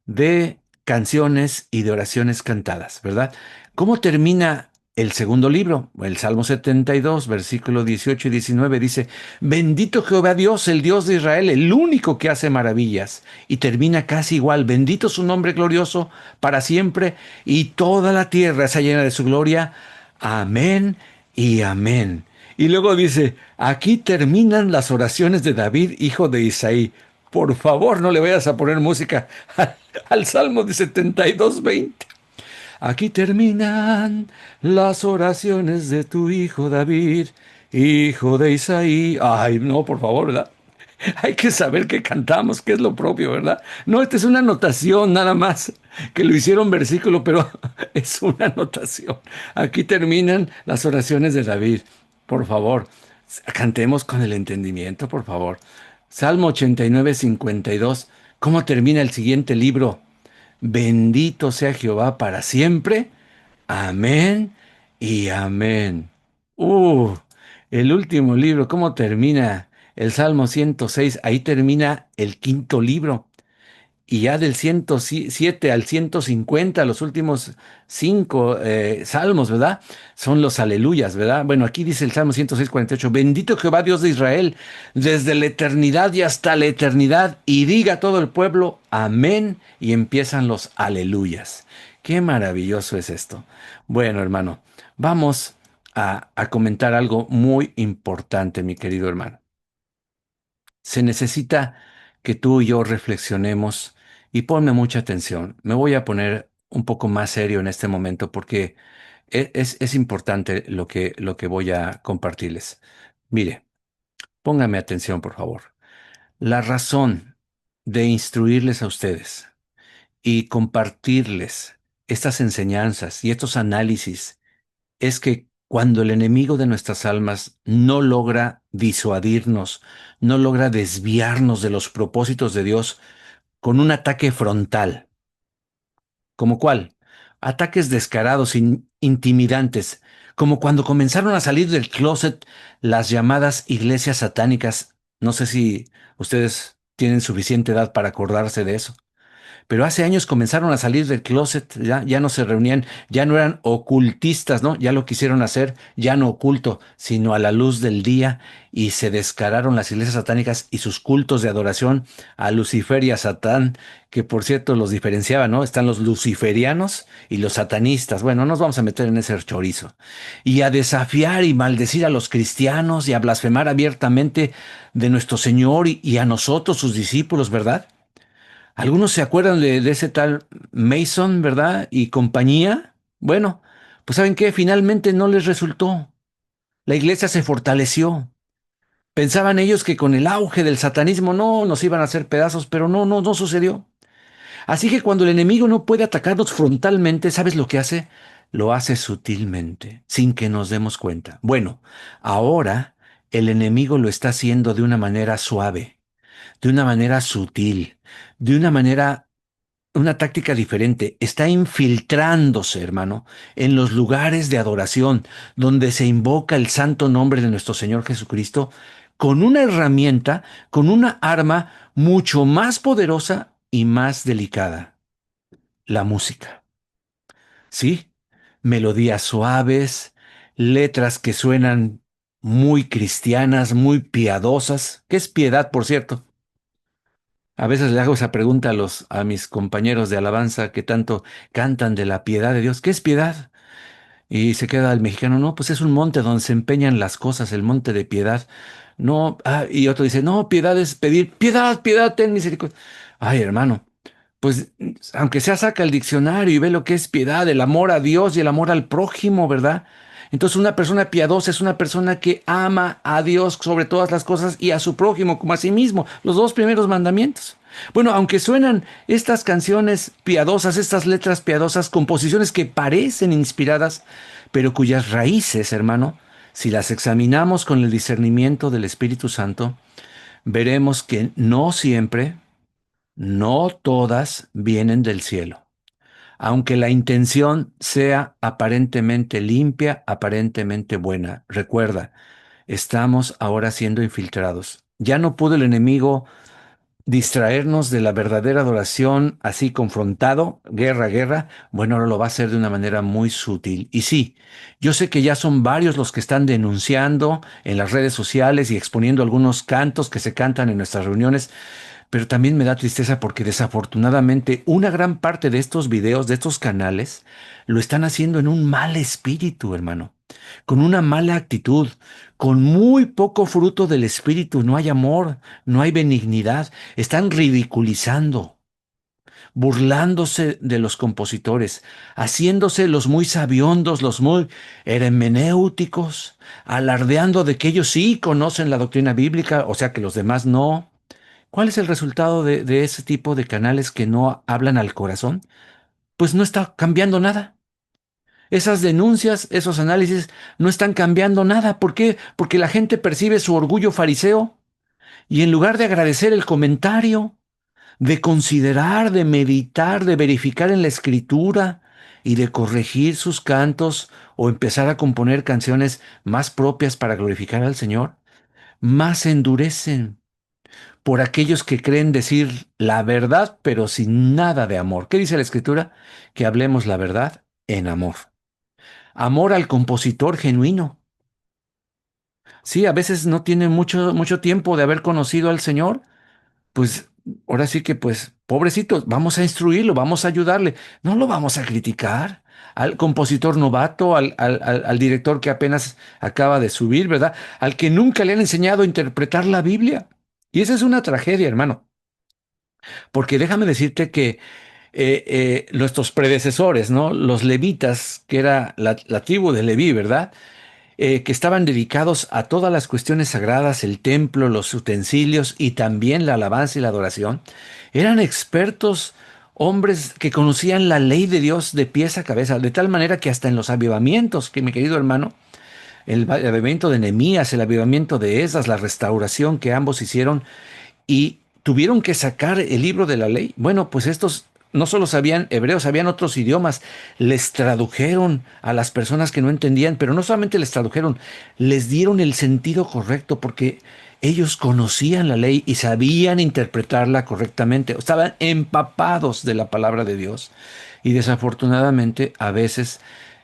de canciones y de oraciones cantadas, ¿verdad? ¿Cómo termina el segundo libro? El Salmo 72, versículo 18 y 19 dice, bendito Jehová Dios, el Dios de Israel, el único que hace maravillas. Y termina casi igual, bendito su nombre glorioso para siempre, y toda la tierra está llena de su gloria. Amén y amén. Y luego dice, aquí terminan las oraciones de David, hijo de Isaí. Por favor, no le vayas a poner música al Salmo de 72:20. Aquí terminan las oraciones de tu hijo David, hijo de Isaí. Ay, no, por favor, ¿verdad? Hay que saber qué cantamos, qué es lo propio, ¿verdad? No, esta es una anotación nada más, que lo hicieron versículo, pero es una anotación. Aquí terminan las oraciones de David. Por favor, cantemos con el entendimiento, por favor. Salmo 89:52. ¿Cómo termina el siguiente libro? Bendito sea Jehová para siempre. Amén y amén. Uh, el último libro, ¿cómo termina? El Salmo 106, ahí termina el quinto libro. Y ya del 107 al 150, los últimos 5 salmos, ¿verdad? Son los aleluyas, ¿verdad? Bueno, aquí dice el Salmo 106:48, bendito Jehová Dios de Israel, desde la eternidad y hasta la eternidad, y diga todo el pueblo, amén, y empiezan los aleluyas. Qué maravilloso es esto. Bueno, hermano, vamos a comentar algo muy importante, mi querido hermano. Se necesita que tú y yo reflexionemos y ponme mucha atención. Me voy a poner un poco más serio en este momento porque es importante lo que voy a compartirles. Mire, póngame atención, por favor. La razón de instruirles a ustedes y compartirles estas enseñanzas y estos análisis es que cuando el enemigo de nuestras almas no logra disuadirnos, no logra desviarnos de los propósitos de Dios con un ataque frontal, ¿como cuál? ataques descarados, intimidantes, como cuando comenzaron a salir del closet las llamadas iglesias satánicas. No sé si ustedes tienen suficiente edad para acordarse de eso. Pero hace años comenzaron a salir del closet, ya no se reunían, ya no eran ocultistas, ¿no? Ya lo quisieron hacer, ya no oculto, sino a la luz del día, y se descararon las iglesias satánicas y sus cultos de adoración a Lucifer y a Satán, que por cierto los diferenciaban, ¿no? Están los luciferianos y los satanistas. Bueno, no nos vamos a meter en ese chorizo. Y a desafiar y maldecir a los cristianos y a blasfemar abiertamente de nuestro Señor y a nosotros, sus discípulos, ¿verdad? Algunos se acuerdan de ese tal Mason, ¿verdad? Y compañía. Bueno, pues ¿saben qué? Finalmente no les resultó. La iglesia se fortaleció. Pensaban ellos que con el auge del satanismo no nos iban a hacer pedazos, pero no sucedió. Así que cuando el enemigo no puede atacarnos frontalmente, ¿sabes lo que hace? Lo hace sutilmente, sin que nos demos cuenta. Bueno, ahora el enemigo lo está haciendo de una manera suave, de una manera sutil, de una táctica diferente. Está infiltrándose, hermano, en los lugares de adoración donde se invoca el santo nombre de nuestro Señor Jesucristo con una herramienta, con una arma mucho más poderosa y más delicada, la música. ¿Sí? Melodías suaves, letras que suenan muy cristianas, muy piadosas. ¿Qué es piedad, por cierto? A veces le hago esa pregunta a mis compañeros de alabanza que tanto cantan de la piedad de Dios. ¿Qué es piedad? Y se queda el mexicano, no, pues es un monte donde se empeñan las cosas, el monte de piedad. No, y otro dice, no, piedad es pedir, piedad, piedad, ten misericordia. Ay, hermano, pues aunque sea saca el diccionario y ve lo que es piedad, el amor a Dios y el amor al prójimo, ¿verdad? Entonces una persona piadosa es una persona que ama a Dios sobre todas las cosas y a su prójimo como a sí mismo, los dos primeros mandamientos. Bueno, aunque suenan estas canciones piadosas, estas letras piadosas, composiciones que parecen inspiradas, pero cuyas raíces, hermano, si las examinamos con el discernimiento del Espíritu Santo, veremos que no siempre, no todas vienen del cielo. Aunque la intención sea aparentemente limpia, aparentemente buena. Recuerda, estamos ahora siendo infiltrados. Ya no pudo el enemigo distraernos de la verdadera adoración así confrontado, guerra, guerra. Bueno, ahora lo va a hacer de una manera muy sutil. Y sí, yo sé que ya son varios los que están denunciando en las redes sociales y exponiendo algunos cantos que se cantan en nuestras reuniones, pero también me da tristeza porque desafortunadamente una gran parte de estos videos, de estos canales, lo están haciendo en un mal espíritu, hermano, con una mala actitud, con muy poco fruto del espíritu. No hay amor, no hay benignidad. Están ridiculizando, burlándose de los compositores, haciéndose los muy sabiondos, los muy hermenéuticos, alardeando de que ellos sí conocen la doctrina bíblica, o sea que los demás no. ¿Cuál es el resultado de ese tipo de canales que no hablan al corazón? Pues no está cambiando nada. Esas denuncias, esos análisis no están cambiando nada. ¿Por qué? Porque la gente percibe su orgullo fariseo y en lugar de agradecer el comentario, de considerar, de meditar, de verificar en la escritura y de corregir sus cantos o empezar a componer canciones más propias para glorificar al Señor, más se endurecen por aquellos que creen decir la verdad, pero sin nada de amor. ¿Qué dice la Escritura? Que hablemos la verdad en amor. Amor al compositor genuino. Sí, a veces no tiene mucho tiempo de haber conocido al Señor, pues ahora sí que pues, pobrecito, vamos a instruirlo, vamos a ayudarle, no lo vamos a criticar. Al compositor novato, al director que apenas acaba de subir, ¿verdad? Al que nunca le han enseñado a interpretar la Biblia. Y esa es una tragedia, hermano. Porque déjame decirte que nuestros predecesores, ¿no? Los levitas, que era la tribu de Leví, ¿verdad? Que estaban dedicados a todas las cuestiones sagradas, el templo, los utensilios y también la alabanza y la adoración, eran expertos, hombres que conocían la ley de Dios de pies a cabeza, de tal manera que hasta en los avivamientos, que mi querido hermano, el avivamiento de Nehemías, el avivamiento de Esdras, la restauración que ambos hicieron, y tuvieron que sacar el libro de la ley. Bueno, pues estos no solo sabían hebreo, sabían otros idiomas. Les tradujeron a las personas que no entendían, pero no solamente les tradujeron, les dieron el sentido correcto porque ellos conocían la ley y sabían interpretarla correctamente. Estaban empapados de la palabra de Dios. Y desafortunadamente, a veces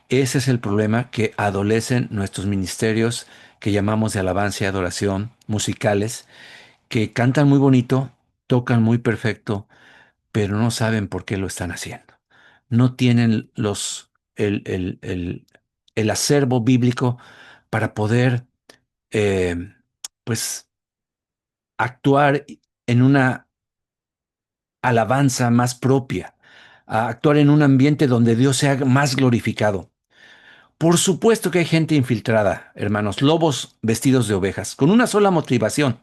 ese es el problema que adolecen nuestros ministerios que llamamos de alabanza y adoración, musicales, que cantan muy bonito, tocan muy perfecto, pero no saben por qué lo están haciendo. No tienen el acervo bíblico para poder, eh, pues, actuar en una alabanza más propia, a actuar en un ambiente donde Dios sea más glorificado. Por supuesto que hay gente infiltrada, hermanos, lobos vestidos de ovejas, con una sola motivación: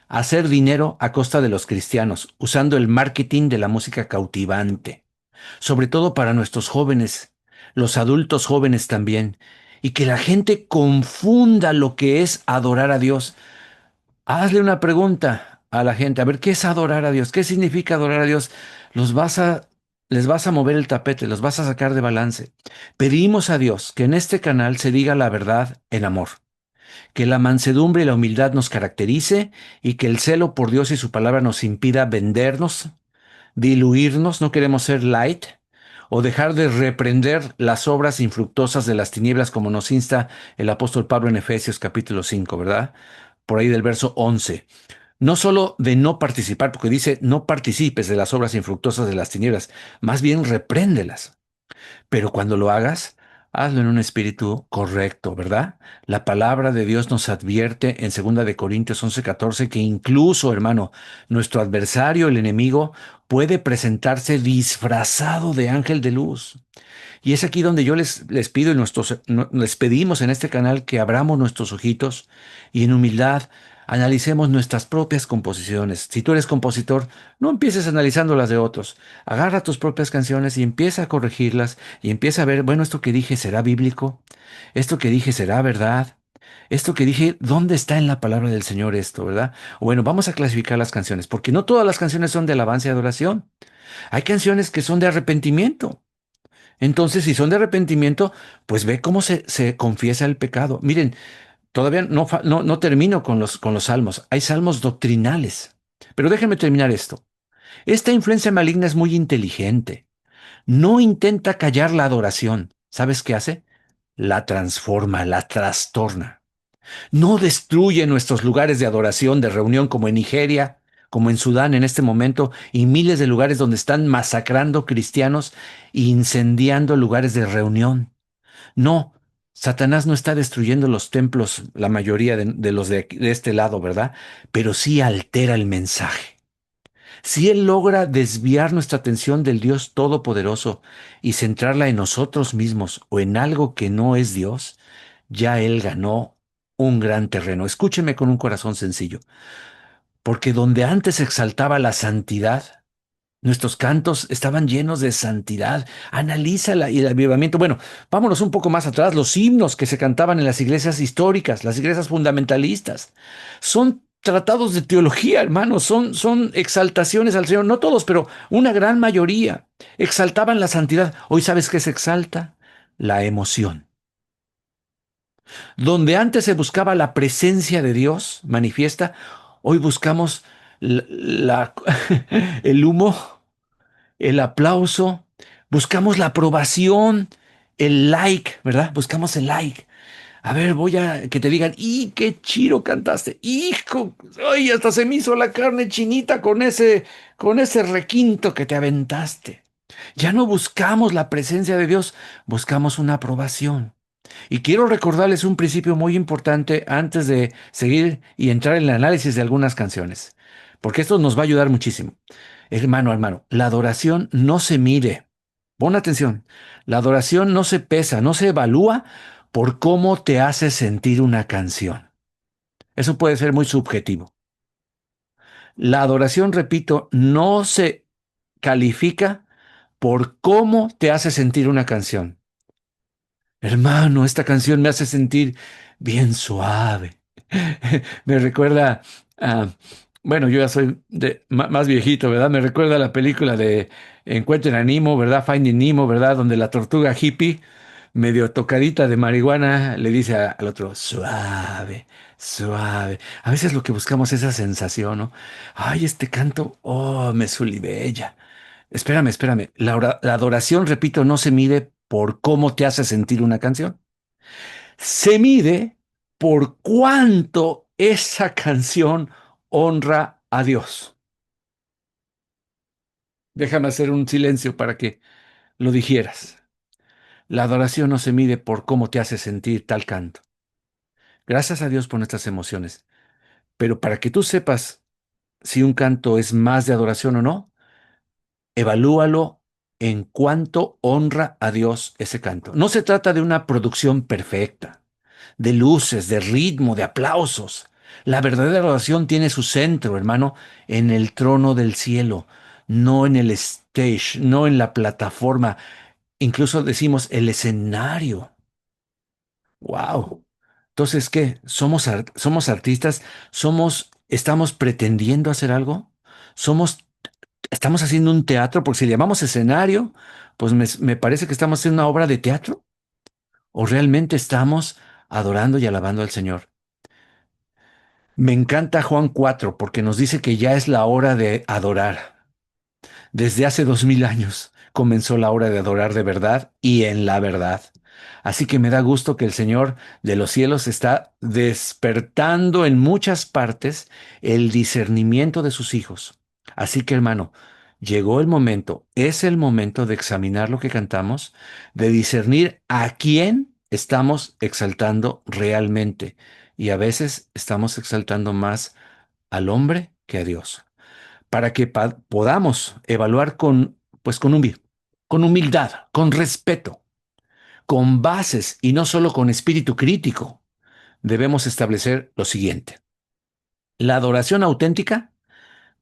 hacer dinero a costa de los cristianos, usando el marketing de la música cautivante, sobre todo para nuestros jóvenes, los adultos jóvenes también, y que la gente confunda lo que es adorar a Dios. Hazle una pregunta a la gente, a ver, ¿qué es adorar a Dios? ¿Qué significa adorar a Dios? Los vas a, les vas a mover el tapete, los vas a sacar de balance. Pedimos a Dios que en este canal se diga la verdad en amor, que la mansedumbre y la humildad nos caracterice y que el celo por Dios y su palabra nos impida vendernos, diluirnos, no queremos ser light o dejar de reprender las obras infructuosas de las tinieblas como nos insta el apóstol Pablo en Efesios capítulo 5, ¿verdad? Por ahí del verso 11. No solo de no participar, porque dice no participes de las obras infructuosas de las tinieblas, más bien repréndelas. Pero cuando lo hagas, hazlo en un espíritu correcto, ¿verdad? La palabra de Dios nos advierte en 2 Corintios 11:14 que incluso, hermano, nuestro adversario, el enemigo, puede presentarse disfrazado de ángel de luz. Y es aquí donde yo les pido y les pedimos en este canal que abramos nuestros ojitos y en humildad analicemos nuestras propias composiciones. Si tú eres compositor, no empieces analizando las de otros. Agarra tus propias canciones y empieza a corregirlas y empieza a ver, bueno, esto que dije será bíblico, esto que dije será verdad, esto que dije, ¿dónde está en la palabra del Señor esto, verdad? Bueno, vamos a clasificar las canciones, porque no todas las canciones son de alabanza y adoración. Hay canciones que son de arrepentimiento. Entonces, si son de arrepentimiento, pues ve cómo se confiesa el pecado. Miren, todavía no termino con los salmos. Hay salmos doctrinales. Pero déjenme terminar esto. Esta influencia maligna es muy inteligente. No intenta callar la adoración. ¿Sabes qué hace? La transforma, la trastorna. No destruye nuestros lugares de adoración, de reunión, como en Nigeria, como en Sudán en este momento, y miles de lugares donde están masacrando cristianos e incendiando lugares de reunión. No, Satanás no está destruyendo los templos, la mayoría de los de este lado, ¿verdad? Pero sí altera el mensaje. Si él logra desviar nuestra atención del Dios Todopoderoso y centrarla en nosotros mismos o en algo que no es Dios, ya él ganó un gran terreno. Escúcheme con un corazón sencillo, porque donde antes se exaltaba la santidad, nuestros cantos estaban llenos de santidad. Analízala y el avivamiento. Bueno, vámonos un poco más atrás. Los himnos que se cantaban en las iglesias históricas, las iglesias fundamentalistas, son tratados de teología, hermanos. Son exaltaciones al Señor. No todos, pero una gran mayoría exaltaban la santidad. Hoy, ¿sabes qué se exalta? La emoción. Donde antes se buscaba la presencia de Dios manifiesta, hoy buscamos el humo, el aplauso, buscamos la aprobación, el like, ¿verdad? Buscamos el like. A ver, voy a que te digan, ¡y qué chiro cantaste! ¡Hijo! ¡Ay, hasta se me hizo la carne chinita con ese requinto que te aventaste! Ya no buscamos la presencia de Dios, buscamos una aprobación. Y quiero recordarles un principio muy importante antes de seguir y entrar en el análisis de algunas canciones, porque esto nos va a ayudar muchísimo. Hermano, la adoración no se mide. Pon atención, la adoración no se pesa, no se evalúa por cómo te hace sentir una canción. Eso puede ser muy subjetivo. La adoración, repito, no se califica por cómo te hace sentir una canción. Hermano, esta canción me hace sentir bien suave. Me recuerda a Bueno, yo ya soy más viejito, ¿verdad? Me recuerda la película de Encuentren a Nemo, ¿verdad? Finding Nemo, ¿verdad? Donde la tortuga hippie, medio tocadita de marihuana, le dice al otro, suave, suave. A veces lo que buscamos es esa sensación, ¿no? Ay, este canto, oh, me sulibella. Espérame, espérame. La adoración, repito, no se mide por cómo te hace sentir una canción. Se mide por cuánto esa canción honra a Dios. Déjame hacer un silencio para que lo digieras. La adoración no se mide por cómo te hace sentir tal canto. Gracias a Dios por nuestras emociones. Pero para que tú sepas si un canto es más de adoración o no, evalúalo en cuánto honra a Dios ese canto. No se trata de una producción perfecta, de luces, de ritmo, de aplausos. La verdadera adoración tiene su centro, hermano, en el trono del cielo, no en el stage, no en la plataforma. Incluso decimos el escenario. ¡Wow! Entonces, ¿qué? ¿Somos artistas? ¿Estamos pretendiendo hacer algo? ¿Estamos haciendo un teatro? Porque si le llamamos escenario, pues me parece que estamos haciendo una obra de teatro. ¿O realmente estamos adorando y alabando al Señor? Me encanta Juan 4 porque nos dice que ya es la hora de adorar. Desde hace 2000 años comenzó la hora de adorar de verdad y en la verdad. Así que me da gusto que el Señor de los cielos está despertando en muchas partes el discernimiento de sus hijos. Así que, hermano, llegó el momento, es el momento de examinar lo que cantamos, de discernir a quién estamos exaltando realmente. Y a veces estamos exaltando más al hombre que a Dios para que podamos evaluar con humildad, con respeto, con bases y no solo con espíritu crítico. Debemos establecer lo siguiente. La adoración auténtica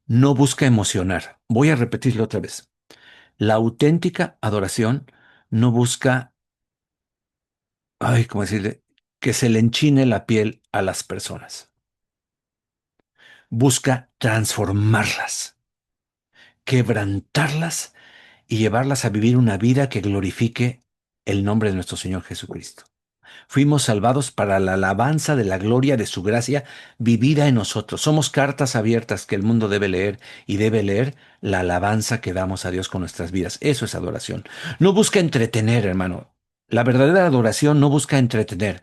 no busca emocionar. Voy a repetirlo otra vez. La auténtica adoración no busca, ay, ¿cómo decirle? Que se le enchine la piel a las personas. Busca transformarlas, quebrantarlas y llevarlas a vivir una vida que glorifique el nombre de nuestro Señor Jesucristo. Fuimos salvados para la alabanza de la gloria de su gracia vivida en nosotros. Somos cartas abiertas que el mundo debe leer y debe leer la alabanza que damos a Dios con nuestras vidas. Eso es adoración. No busca entretener, hermano. La verdadera adoración no busca entretener,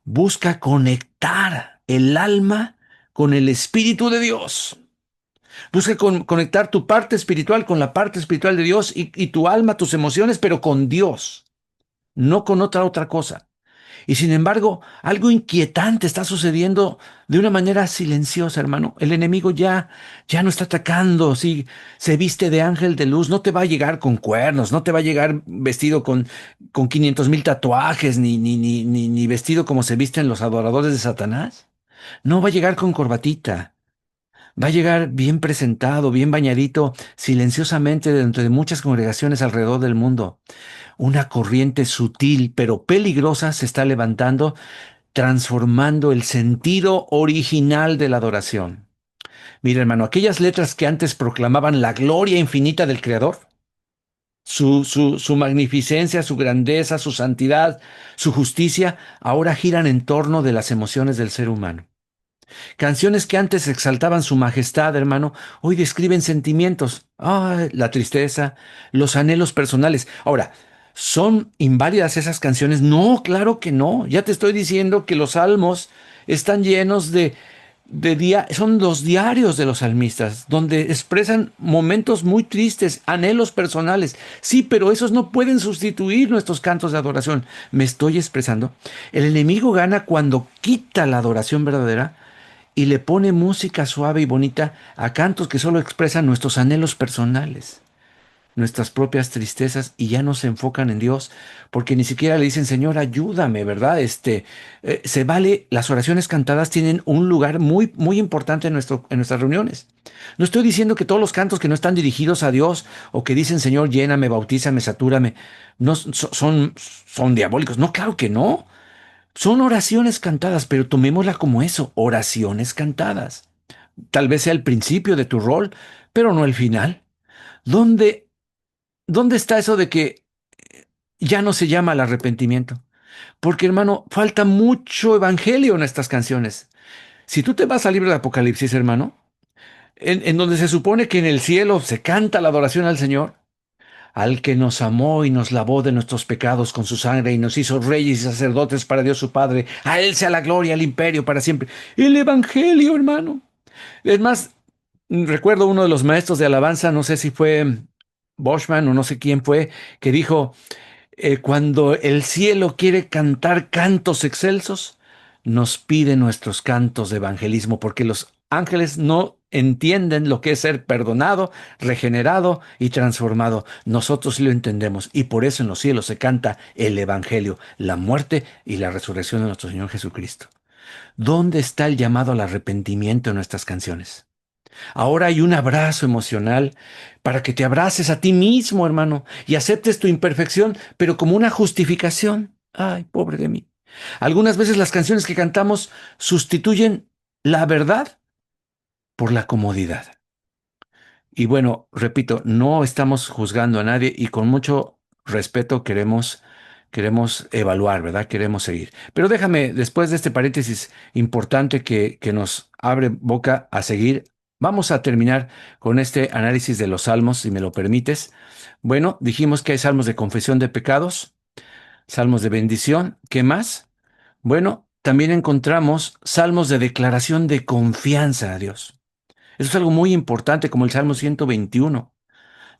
busca conectar el alma con el Espíritu de Dios. Busca conectar tu parte espiritual con la parte espiritual de Dios y tu alma, tus emociones, pero con Dios, no con otra cosa. Y sin embargo, algo inquietante está sucediendo de una manera silenciosa, hermano. El enemigo ya no está atacando. Si se viste de ángel de luz, no te va a llegar con cuernos, no te va a llegar vestido con 500,000 tatuajes, ni vestido como se visten los adoradores de Satanás. No va a llegar con corbatita. Va a llegar bien presentado, bien bañadito, silenciosamente dentro de muchas congregaciones alrededor del mundo. Una corriente sutil pero peligrosa se está levantando, transformando el sentido original de la adoración. Mira, hermano, aquellas letras que antes proclamaban la gloria infinita del Creador, su magnificencia, su grandeza, su santidad, su justicia, ahora giran en torno de las emociones del ser humano. Canciones que antes exaltaban su majestad, hermano, hoy describen sentimientos, la tristeza, los anhelos personales. Ahora, ¿son inválidas esas canciones? No, claro que no. Ya te estoy diciendo que los salmos están llenos son los diarios de los salmistas, donde expresan momentos muy tristes, anhelos personales. Sí, pero esos no pueden sustituir nuestros cantos de adoración. ¿Me estoy expresando? El enemigo gana cuando quita la adoración verdadera y le pone música suave y bonita a cantos que solo expresan nuestros anhelos personales, nuestras propias tristezas y ya no se enfocan en Dios, porque ni siquiera le dicen, Señor, ayúdame, ¿verdad? Se vale, las oraciones cantadas tienen un lugar muy, muy importante en nuestras reuniones. No estoy diciendo que todos los cantos que no están dirigidos a Dios o que dicen, Señor, lléname, bautízame, satúrame, no son diabólicos. No, claro que no. Son oraciones cantadas, pero tomémosla como eso, oraciones cantadas. Tal vez sea el principio de tu rol, pero no el final. ¿Dónde, dónde está eso de que ya no se llama al arrepentimiento? Porque, hermano, falta mucho evangelio en estas canciones. Si tú te vas al libro de Apocalipsis, hermano, en donde se supone que en el cielo se canta la adoración al Señor, al que nos amó y nos lavó de nuestros pecados con su sangre y nos hizo reyes y sacerdotes para Dios su Padre, a Él sea la gloria, el imperio para siempre. El Evangelio, hermano. Es más, recuerdo uno de los maestros de alabanza, no sé si fue Boschman o no sé quién fue, que dijo, cuando el cielo quiere cantar cantos excelsos, nos pide nuestros cantos de evangelismo, porque los ángeles no entienden lo que es ser perdonado, regenerado y transformado. Nosotros sí lo entendemos, y por eso en los cielos se canta el evangelio, la muerte y la resurrección de nuestro Señor Jesucristo. ¿Dónde está el llamado al arrepentimiento en nuestras canciones? Ahora hay un abrazo emocional para que te abraces a ti mismo, hermano, y aceptes tu imperfección, pero como una justificación. Ay, pobre de mí. Algunas veces las canciones que cantamos sustituyen la verdad por la comodidad. Y bueno, repito, no estamos juzgando a nadie y con mucho respeto queremos evaluar, ¿verdad? Queremos seguir. Pero déjame, después de este paréntesis importante que nos abre boca a seguir, vamos a terminar con este análisis de los salmos, si me lo permites. Bueno, dijimos que hay salmos de confesión de pecados, salmos de bendición. ¿Qué más? Bueno, también encontramos salmos de declaración de confianza a Dios. Eso es algo muy importante, como el Salmo 121.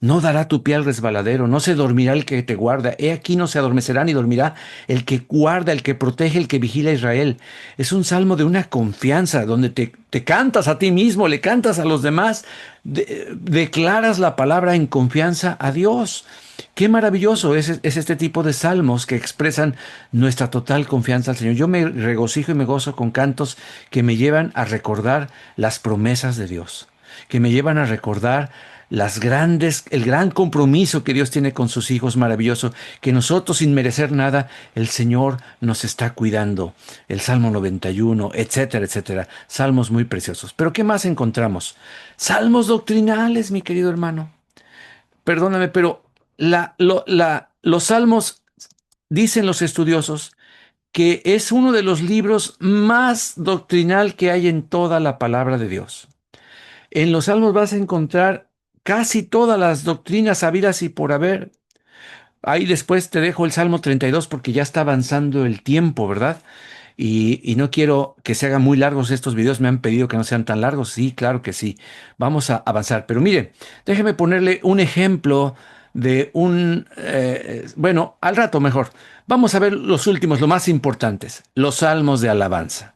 No dará tu pie al resbaladero, no se dormirá el que te guarda. He aquí no se adormecerá ni dormirá el que guarda, el que protege, el que vigila a Israel. Es un salmo de una confianza, donde te cantas a ti mismo, le cantas a los demás, declaras la palabra en confianza a Dios. Qué maravilloso es este tipo de salmos que expresan nuestra total confianza al Señor. Yo me regocijo y me gozo con cantos que me llevan a recordar las promesas de Dios, que me llevan a recordar el gran compromiso que Dios tiene con sus hijos, maravilloso, que nosotros sin merecer nada, el Señor nos está cuidando. El Salmo 91, etcétera, etcétera. Salmos muy preciosos. Pero ¿qué más encontramos? Salmos doctrinales, mi querido hermano. Perdóname, pero los salmos, dicen los estudiosos, que es uno de los libros más doctrinal que hay en toda la palabra de Dios. En los salmos vas a encontrar casi todas las doctrinas habidas y por haber. Ahí después te dejo el Salmo 32 porque ya está avanzando el tiempo, ¿verdad? Y no quiero que se hagan muy largos estos videos. Me han pedido que no sean tan largos. Sí, claro que sí. Vamos a avanzar. Pero mire, déjeme ponerle un ejemplo de bueno, al rato mejor. Vamos a ver los últimos, los más importantes, los salmos de alabanza.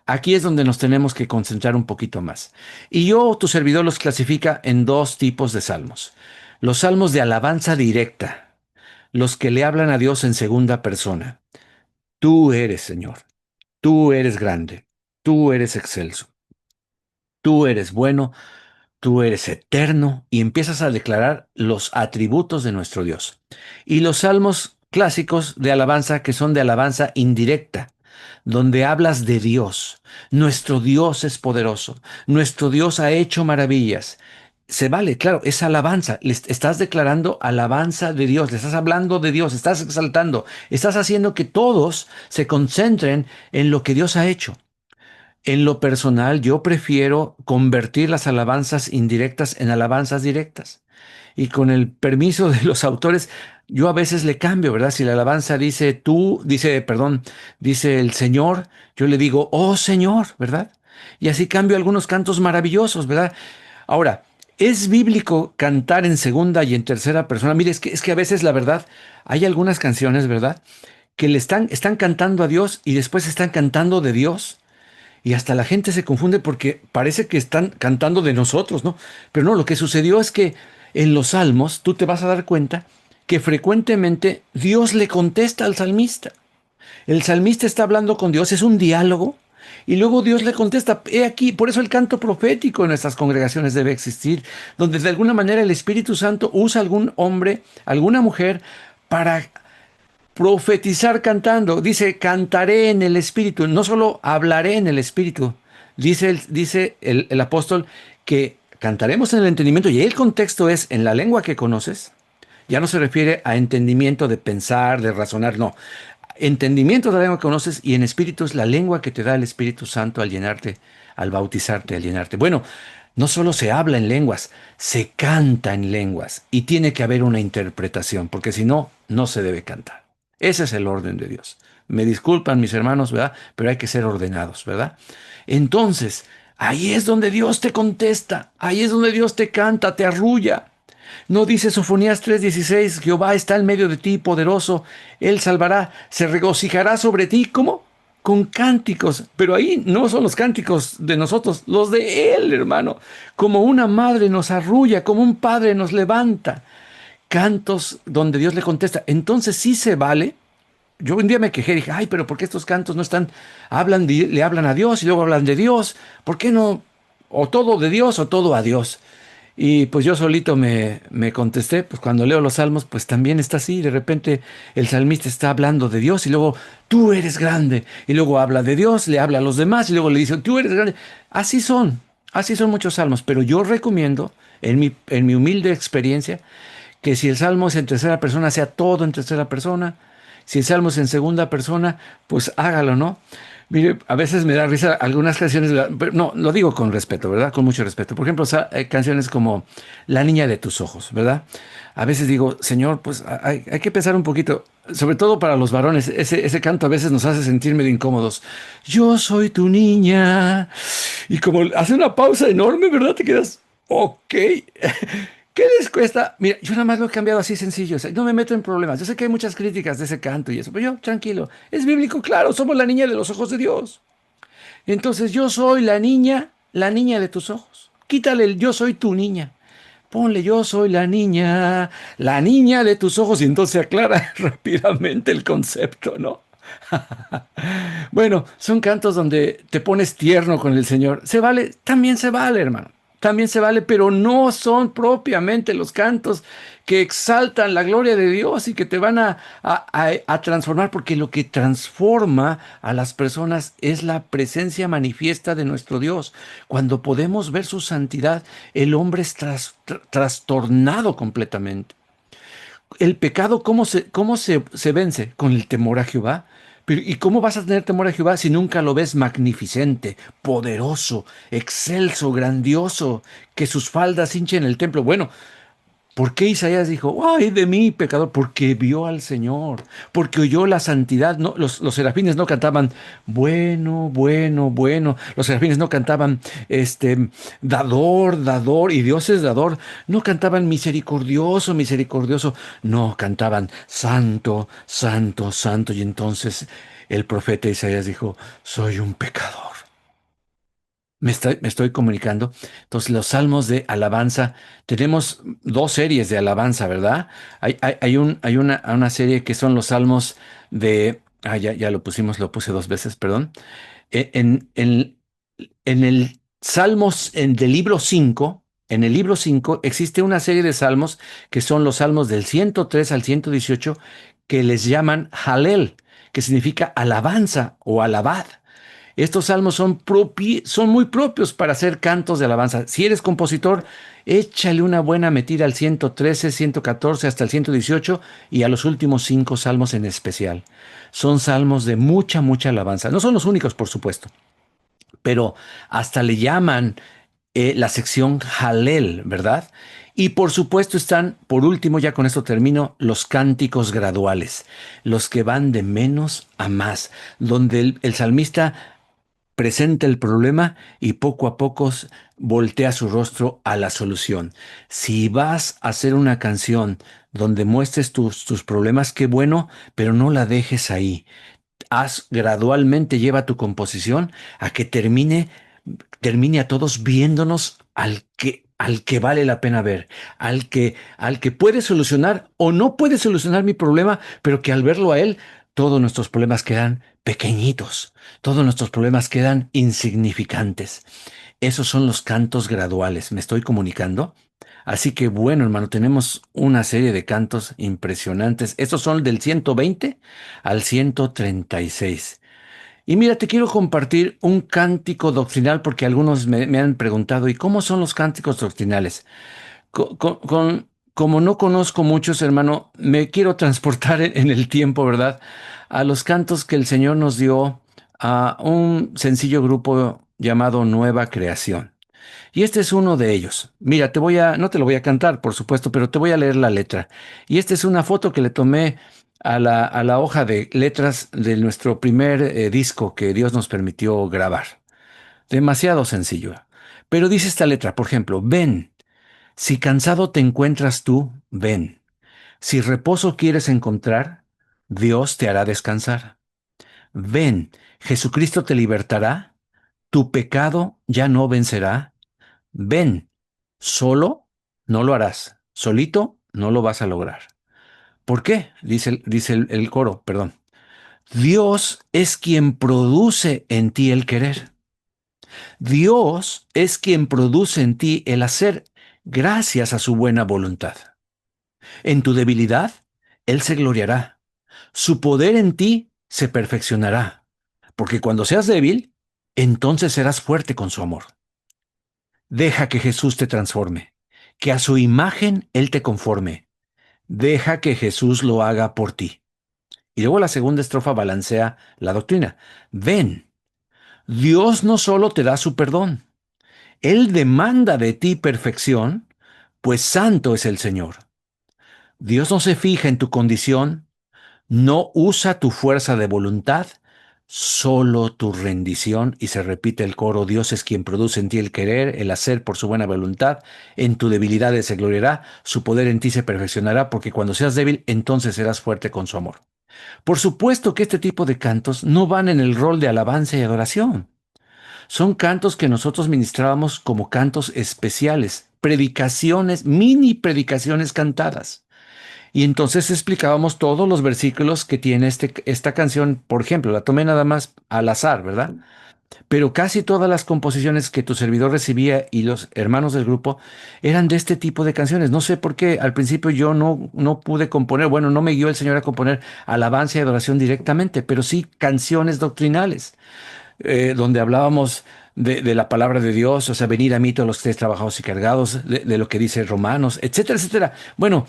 Aquí es donde nos tenemos que concentrar un poquito más. Y yo, tu servidor, los clasifica en dos tipos de salmos. Los salmos de alabanza directa, los que le hablan a Dios en segunda persona. Tú eres, Señor. Tú eres grande. Tú eres excelso. Tú eres bueno. Tú eres eterno. Y empiezas a declarar los atributos de nuestro Dios. Y los salmos clásicos de alabanza, que son de alabanza indirecta, donde hablas de Dios. Nuestro Dios es poderoso. Nuestro Dios ha hecho maravillas. Se vale, claro, es alabanza. Estás declarando alabanza de Dios, le estás hablando de Dios, estás exaltando, estás haciendo que todos se concentren en lo que Dios ha hecho. En lo personal, yo prefiero convertir las alabanzas indirectas en alabanzas directas. Y con el permiso de los autores, yo a veces le cambio, ¿verdad? Si la alabanza dice el Señor, yo le digo, oh Señor, ¿verdad? Y así cambio algunos cantos maravillosos, ¿verdad? Ahora, ¿es bíblico cantar en segunda y en tercera persona? Mire, es que a veces la verdad, hay algunas canciones, ¿verdad? Que están cantando a Dios y después están cantando de Dios. Y hasta la gente se confunde porque parece que están cantando de nosotros, ¿no? Pero no, lo que sucedió es que en los salmos tú te vas a dar cuenta que frecuentemente Dios le contesta al salmista. El salmista está hablando con Dios, es un diálogo, y luego Dios le contesta. He aquí, por eso el canto profético en nuestras congregaciones debe existir, donde de alguna manera el Espíritu Santo usa a algún hombre, alguna mujer, para profetizar cantando. Dice, cantaré en el Espíritu, no solo hablaré en el Espíritu, Dice el apóstol que cantaremos en el entendimiento, y el contexto es en la lengua que conoces. Ya no se refiere a entendimiento de pensar, de razonar, no. Entendimiento de la lengua que conoces, y en espíritu es la lengua que te da el Espíritu Santo al llenarte, al bautizarte, al llenarte. Bueno, no solo se habla en lenguas, se canta en lenguas y tiene que haber una interpretación, porque si no, no se debe cantar. Ese es el orden de Dios. Me disculpan mis hermanos, ¿verdad? Pero hay que ser ordenados, ¿verdad? Entonces, ahí es donde Dios te contesta, ahí es donde Dios te canta, te arrulla. ¿No dice Sofonías 3:16, Jehová está en medio de ti, poderoso, él salvará, se regocijará sobre ti? ¿Cómo? Con cánticos, pero ahí no son los cánticos de nosotros, los de él, hermano. Como una madre nos arrulla, como un padre nos levanta. Cantos donde Dios le contesta. Entonces sí se vale. Yo un día me quejé, dije, ay, pero ¿por qué estos cantos no están, le hablan a Dios y luego hablan de Dios? ¿Por qué no? O todo de Dios o todo a Dios. Y pues yo solito me contesté, pues cuando leo los salmos, pues también está así. De repente el salmista está hablando de Dios y luego tú eres grande. Y luego habla de Dios, le habla a los demás y luego le dice tú eres grande. Así son muchos salmos. Pero yo recomiendo, en mi humilde experiencia, que si el salmo es en tercera persona, sea todo en tercera persona. Si el salmo es en segunda persona, pues hágalo, ¿no? Mire, a veces me da risa algunas canciones, pero no, lo digo con respeto, ¿verdad? Con mucho respeto. Por ejemplo, canciones como La niña de tus ojos, ¿verdad? A veces digo, Señor, pues hay que pensar un poquito, sobre todo para los varones, ese canto a veces nos hace sentir medio incómodos. Yo soy tu niña. Y como hace una pausa enorme, ¿verdad? Te quedas, ok. ¿Qué les cuesta? Mira, yo nada más lo he cambiado así sencillo, o sea, no me meto en problemas. Yo sé que hay muchas críticas de ese canto y eso, pero yo, tranquilo, es bíblico, claro, somos la niña de los ojos de Dios. Entonces yo soy la niña de tus ojos. Quítale el yo soy tu niña. Ponle yo soy la niña de tus ojos, y entonces se aclara rápidamente el concepto, ¿no? Bueno, son cantos donde te pones tierno con el Señor. Se vale, también se vale, hermano. También se vale, pero no son propiamente los cantos que exaltan la gloria de Dios y que te van a transformar, porque lo que transforma a las personas es la presencia manifiesta de nuestro Dios. Cuando podemos ver su santidad, el hombre es trastornado completamente. El pecado, ¿cómo se vence? Con el temor a Jehová. Pero, ¿y cómo vas a tener temor a Jehová si nunca lo ves magnificente, poderoso, excelso, grandioso, que sus faldas hinchen el templo? Bueno, ¿por qué Isaías dijo, ay de mí, pecador? Porque vio al Señor, porque oyó la santidad. No, los serafines no cantaban, bueno, bueno, bueno. Los serafines no cantaban, dador, dador, y Dios es dador. No cantaban misericordioso, misericordioso. No, cantaban santo, santo, santo. Y entonces el profeta Isaías dijo, soy un pecador. Me estoy comunicando. Entonces, los salmos de alabanza, tenemos dos series de alabanza, ¿verdad? Hay una serie que son los salmos ya lo pusimos, lo puse dos veces, perdón. En el Salmos, del libro 5, en el libro 5 existe una serie de salmos que son los salmos del 103 al 118, que les llaman Halel, que significa alabanza o alabad. Estos salmos son muy propios para hacer cantos de alabanza. Si eres compositor, échale una buena metida al 113, 114 hasta el 118 y a los últimos cinco salmos en especial. Son salmos de mucha, mucha alabanza. No son los únicos, por supuesto, pero hasta le llaman la sección Halel, ¿verdad? Y por supuesto están, por último, ya con esto termino, los cánticos graduales, los que van de menos a más, donde el salmista presenta el problema y poco a poco voltea su rostro a la solución. Si vas a hacer una canción donde muestres tus problemas, qué bueno, pero no la dejes ahí. Haz gradualmente, lleva tu composición a que termine a todos viéndonos al que vale la pena ver, al que puede solucionar o no puede solucionar mi problema, pero que al verlo a él, todos nuestros problemas quedan pequeñitos, todos nuestros problemas quedan insignificantes. Esos son los cantos graduales. ¿Me estoy comunicando? Así que bueno, hermano, tenemos una serie de cantos impresionantes. Estos son del 120 al 136. Y mira, te quiero compartir un cántico doctrinal porque algunos me han preguntado, ¿y cómo son los cánticos doctrinales? Como no conozco muchos, hermano, me quiero transportar en el tiempo, ¿verdad? A los cantos que el Señor nos dio a un sencillo grupo llamado Nueva Creación. Y este es uno de ellos. Mira, no te lo voy a cantar, por supuesto, pero te voy a leer la letra. Y esta es una foto que le tomé a la hoja de letras de nuestro primer disco que Dios nos permitió grabar. Demasiado sencillo. Pero dice esta letra, por ejemplo, ven, si cansado te encuentras tú, ven. Si reposo quieres encontrar, Dios te hará descansar. Ven, Jesucristo te libertará, tu pecado ya no vencerá. Ven, solo no lo harás, solito no lo vas a lograr. ¿Por qué? Dice el coro, perdón. Dios es quien produce en ti el querer. Dios es quien produce en ti el hacer gracias a su buena voluntad. En tu debilidad, Él se gloriará. Su poder en ti se perfeccionará. Porque cuando seas débil, entonces serás fuerte con su amor. Deja que Jesús te transforme, que a su imagen Él te conforme. Deja que Jesús lo haga por ti. Y luego la segunda estrofa balancea la doctrina. Ven, Dios no solo te da su perdón, Él demanda de ti perfección, pues santo es el Señor. Dios no se fija en tu condición, no usa tu fuerza de voluntad, solo tu rendición. Y se repite el coro, Dios es quien produce en ti el querer, el hacer por su buena voluntad. En tu debilidad se gloriará, su poder en ti se perfeccionará, porque cuando seas débil, entonces serás fuerte con su amor. Por supuesto que este tipo de cantos no van en el rol de alabanza y adoración. Son cantos que nosotros ministrábamos como cantos especiales, predicaciones, mini predicaciones cantadas. Y entonces explicábamos todos los versículos que tiene esta canción. Por ejemplo, la tomé nada más al azar, ¿verdad? Pero casi todas las composiciones que tu servidor recibía y los hermanos del grupo eran de este tipo de canciones. No sé por qué al principio yo no pude componer, bueno, no me guió el Señor a componer alabanza y adoración directamente, pero sí canciones doctrinales, donde hablábamos de la palabra de Dios, o sea, venid a mí todos los que estéis trabajados y cargados, de lo que dice Romanos, etcétera, etcétera. Bueno,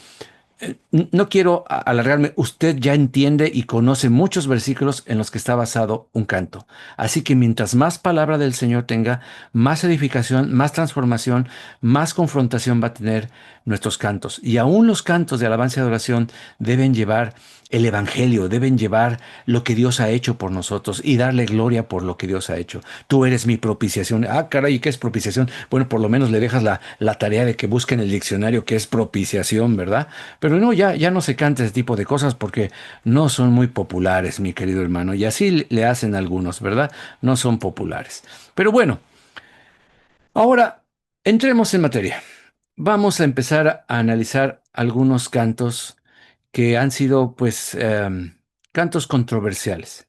no quiero alargarme, usted ya entiende y conoce muchos versículos en los que está basado un canto. Así que mientras más palabra del Señor tenga, más edificación, más transformación, más confrontación va a tener nuestros cantos. Y aún los cantos de alabanza y adoración deben llevar el Evangelio, deben llevar lo que Dios ha hecho por nosotros y darle gloria por lo que Dios ha hecho. Tú eres mi propiciación. Ah, caray, ¿qué es propiciación? Bueno, por lo menos le dejas la tarea de que busque en el diccionario qué es propiciación, ¿verdad? Pero no, ya no se canta ese tipo de cosas porque no son muy populares, mi querido hermano. Y así le hacen algunos, ¿verdad? No son populares. Pero bueno, ahora entremos en materia. Vamos a empezar a analizar algunos cantos que han sido, pues, cantos controversiales.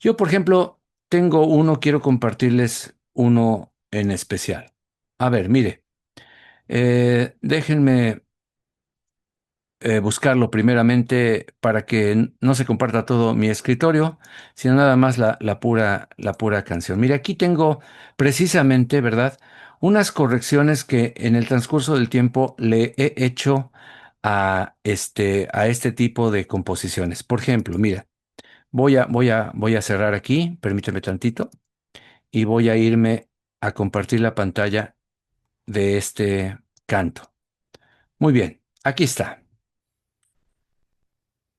Yo, por ejemplo, tengo uno, quiero compartirles uno en especial. A ver, mire, déjenme buscarlo primeramente para que no se comparta todo mi escritorio, sino nada más la pura canción. Mire, aquí tengo precisamente, ¿verdad? Unas correcciones que en el transcurso del tiempo le he hecho a este tipo de composiciones. Por ejemplo, mira, voy a cerrar aquí, permíteme tantito, y voy a irme a compartir la pantalla de este canto. Muy bien, aquí está.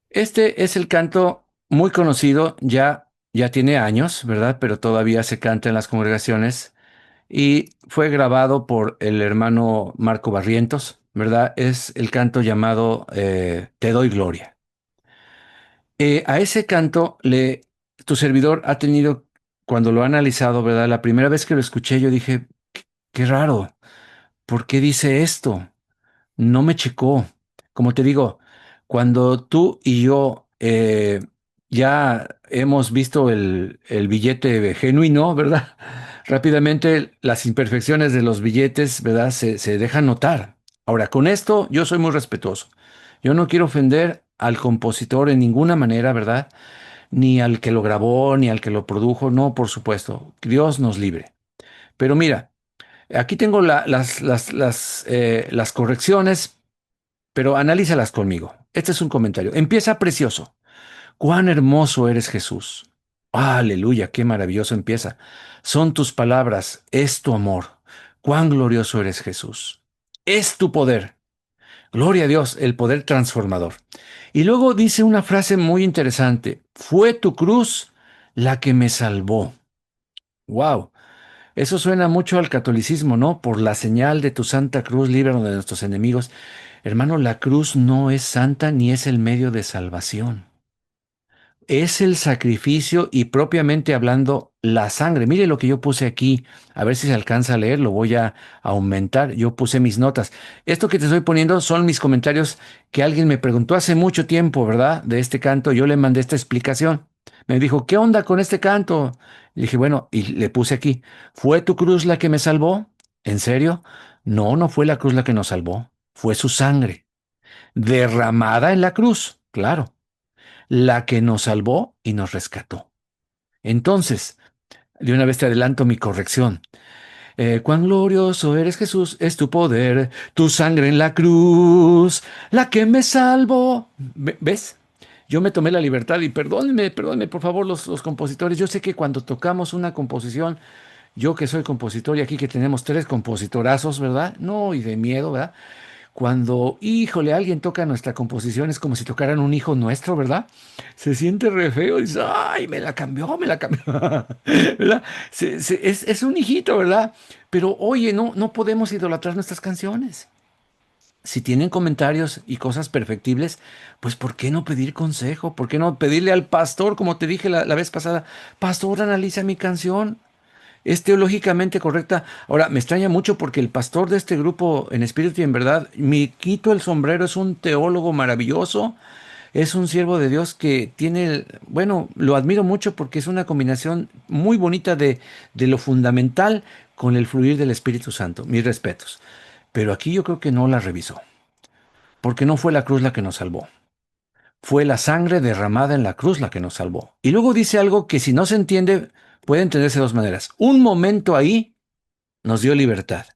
Este es el canto muy conocido, ya tiene años, ¿verdad? Pero todavía se canta en las congregaciones y fue grabado por el hermano Marco Barrientos, ¿verdad? Es el canto llamado Te doy gloria. A ese canto tu servidor ha tenido, cuando lo ha analizado, ¿verdad? La primera vez que lo escuché yo dije, qué raro, ¿por qué dice esto? No me checó. Como te digo, cuando tú y yo ya hemos visto el billete genuino, ¿verdad? Rápidamente las imperfecciones de los billetes, ¿verdad? Se dejan notar. Ahora, con esto yo soy muy respetuoso. Yo no quiero ofender al compositor en ninguna manera, ¿verdad? ni al que lo grabó, ni al que lo produjo, no, por supuesto, Dios nos libre. Pero mira, aquí tengo las correcciones, pero analízalas conmigo. Este es un comentario. Empieza precioso. Cuán hermoso eres, Jesús. Aleluya, qué maravilloso empieza. Son tus palabras, es tu amor. Cuán glorioso eres, Jesús. Es tu poder. Gloria a Dios, el poder transformador. Y luego dice una frase muy interesante. Fue tu cruz la que me salvó. Wow. Eso suena mucho al catolicismo, ¿no? Por la señal de tu santa cruz, líbranos de nuestros enemigos. Hermano, la cruz no es santa ni es el medio de salvación. Es el sacrificio y propiamente hablando la sangre. Mire lo que yo puse aquí, a ver si se alcanza a leer, lo voy a aumentar. Yo puse mis notas. Esto que te estoy poniendo son mis comentarios que alguien me preguntó hace mucho tiempo, ¿verdad? De este canto, yo le mandé esta explicación. Me dijo, ¿qué onda con este canto? Le dije, bueno, y le puse aquí, ¿fue tu cruz la que me salvó? ¿En serio? No, no fue la cruz la que nos salvó, fue su sangre, derramada en la cruz, claro, la que nos salvó y nos rescató. Entonces, de una vez te adelanto mi corrección. Cuán glorioso eres, Jesús, es tu poder, tu sangre en la cruz, la que me salvó. ¿Ves? Yo me tomé la libertad y perdónenme, perdónenme por favor los compositores. Yo sé que cuando tocamos una composición, yo que soy compositor y aquí que tenemos tres compositorazos, ¿verdad? No, y de miedo, ¿verdad? Cuando, híjole, alguien toca nuestra composición, es como si tocaran un hijo nuestro, ¿verdad? Se siente re feo, dice, ay, me la cambió, ¿verdad? Es un hijito, ¿verdad? Pero oye, no, no podemos idolatrar nuestras canciones. Si tienen comentarios y cosas perfectibles, pues ¿por qué no pedir consejo? ¿Por qué no pedirle al pastor, como te dije la vez pasada, pastor, analiza mi canción? Es teológicamente correcta. Ahora, me extraña mucho porque el pastor de este grupo, en espíritu y en verdad, me quito el sombrero, es un teólogo maravilloso, es un siervo de Dios que tiene, bueno, lo admiro mucho porque es una combinación muy bonita de lo fundamental con el fluir del Espíritu Santo. Mis respetos. Pero aquí yo creo que no la revisó, porque no fue la cruz la que nos salvó. Fue la sangre derramada en la cruz la que nos salvó. Y luego dice algo que si no se entiende, puede entenderse de dos maneras. Un momento ahí nos dio libertad.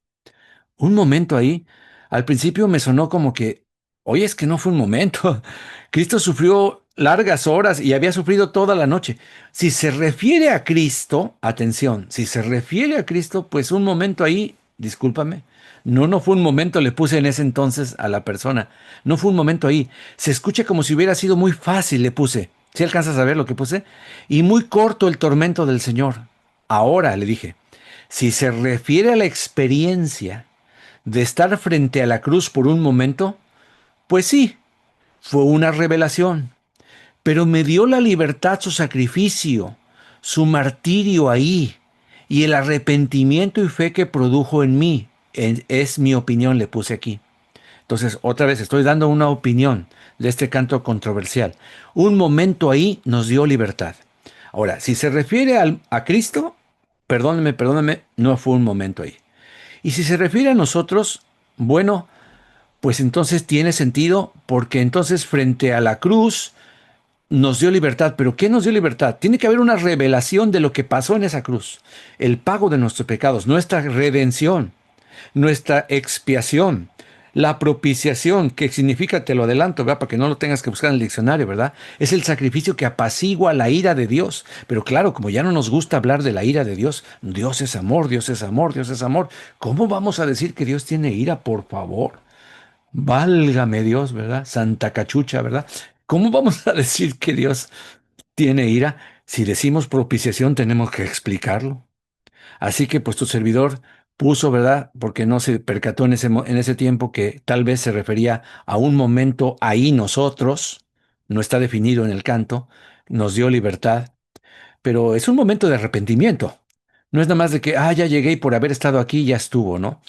Un momento ahí, al principio me sonó como que, oye, es que no fue un momento. Cristo sufrió largas horas y había sufrido toda la noche. Si se refiere a Cristo, atención, si se refiere a Cristo, pues un momento ahí, discúlpame, no, no fue un momento, le puse en ese entonces a la persona. No fue un momento ahí. Se escucha como si hubiera sido muy fácil, le puse. ¿Si alcanzas a ver lo que puse? Y muy corto el tormento del Señor. Ahora, le dije, si se refiere a la experiencia de estar frente a la cruz por un momento, pues sí, fue una revelación, pero me dio la libertad su sacrificio, su martirio ahí y el arrepentimiento y fe que produjo en mí. Es mi opinión, le puse aquí. Entonces, otra vez estoy dando una opinión de este canto controversial. Un momento ahí nos dio libertad. Ahora, si se refiere a Cristo, perdóneme, perdóneme, no fue un momento ahí. Y si se refiere a nosotros, bueno, pues entonces tiene sentido porque entonces frente a la cruz nos dio libertad. ¿Pero qué nos dio libertad? Tiene que haber una revelación de lo que pasó en esa cruz. El pago de nuestros pecados, nuestra redención, nuestra expiación, la propiciación, que significa, te lo adelanto, ¿verdad? Para que no lo tengas que buscar en el diccionario, ¿verdad? Es el sacrificio que apacigua la ira de Dios. Pero claro, como ya no nos gusta hablar de la ira de Dios, Dios es amor, Dios es amor, Dios es amor. ¿Cómo vamos a decir que Dios tiene ira, por favor? Válgame Dios, ¿verdad? Santa cachucha, ¿verdad? ¿Cómo vamos a decir que Dios tiene ira? Si decimos propiciación, tenemos que explicarlo. Así que pues tu servidor puso, ¿verdad? Porque no se percató en ese tiempo que tal vez se refería a un momento ahí nosotros, no está definido en el canto, nos dio libertad, pero es un momento de arrepentimiento. No es nada más de que, ya llegué y por haber estado aquí ya estuvo, ¿no?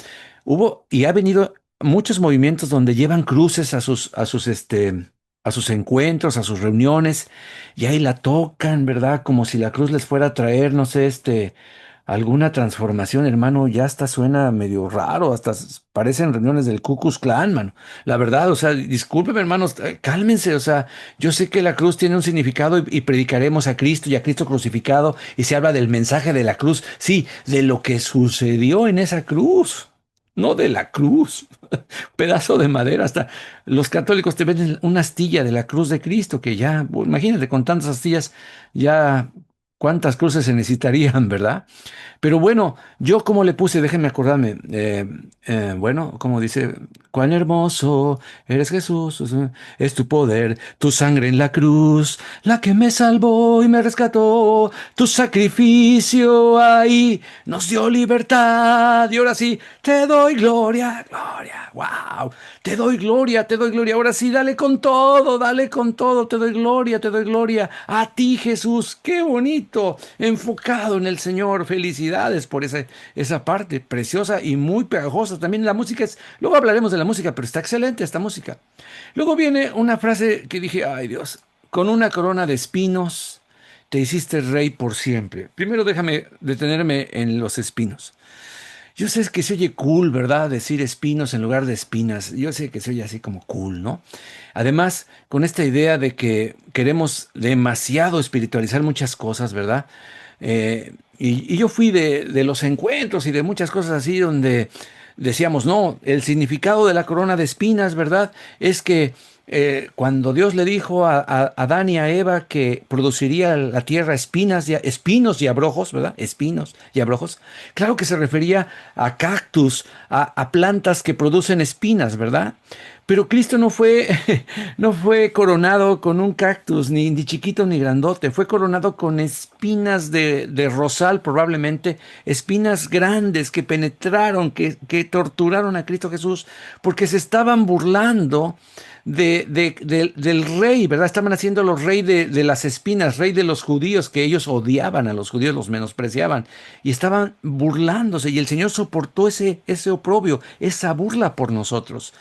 Hubo y ha venido muchos movimientos donde llevan cruces a sus encuentros, a sus reuniones, y ahí la tocan, ¿verdad? Como si la cruz les fuera a traer, no sé, alguna transformación, hermano, ya hasta suena medio raro, hasta parecen reuniones del Ku Klux Klan, mano. La verdad, o sea, discúlpeme, hermanos, cálmense, o sea, yo sé que la cruz tiene un significado y predicaremos a Cristo y a Cristo crucificado y se habla del mensaje de la cruz, sí, de lo que sucedió en esa cruz, no de la cruz. Pedazo de madera, hasta los católicos te venden una astilla de la cruz de Cristo, que ya, imagínate, con tantas astillas, ya cuántas cruces se necesitarían, ¿verdad? Pero bueno, yo como le puse, déjenme acordarme, bueno, como dice, cuán hermoso eres Jesús, es tu poder, tu sangre en la cruz, la que me salvó y me rescató, tu sacrificio ahí nos dio libertad. Y ahora sí, te doy gloria, gloria, wow, te doy gloria, ahora sí, dale con todo, te doy gloria a ti, Jesús, qué bonito, enfocado en el Señor, felicidades por esa parte preciosa y muy pegajosa. También la música es, luego hablaremos de la música, pero está excelente esta música. Luego viene una frase que dije, ay Dios, con una corona de espinos te hiciste rey por siempre. Primero déjame detenerme en los espinos. Yo sé que se oye cool, ¿verdad? Decir espinos en lugar de espinas. Yo sé que se oye así como cool, ¿no? Además, con esta idea de que queremos demasiado espiritualizar muchas cosas, ¿verdad? Y yo fui de los encuentros y de muchas cosas así donde decíamos, no, el significado de la corona de espinas, ¿verdad? Es que cuando Dios le dijo a Adán y a Eva que produciría la tierra espinos y abrojos, ¿verdad? Espinos y abrojos. Claro que se refería a cactus, a plantas que producen espinas, ¿verdad? Pero Cristo no fue, no fue coronado con un cactus, ni chiquito ni grandote. Fue coronado con espinas de rosal, probablemente, espinas grandes que penetraron, que torturaron a Cristo Jesús, porque se estaban burlando del rey, ¿verdad? Estaban haciéndolo rey de las espinas, rey de los judíos, que ellos odiaban a los judíos, los menospreciaban, y estaban burlándose, y el Señor soportó ese oprobio, esa burla por nosotros.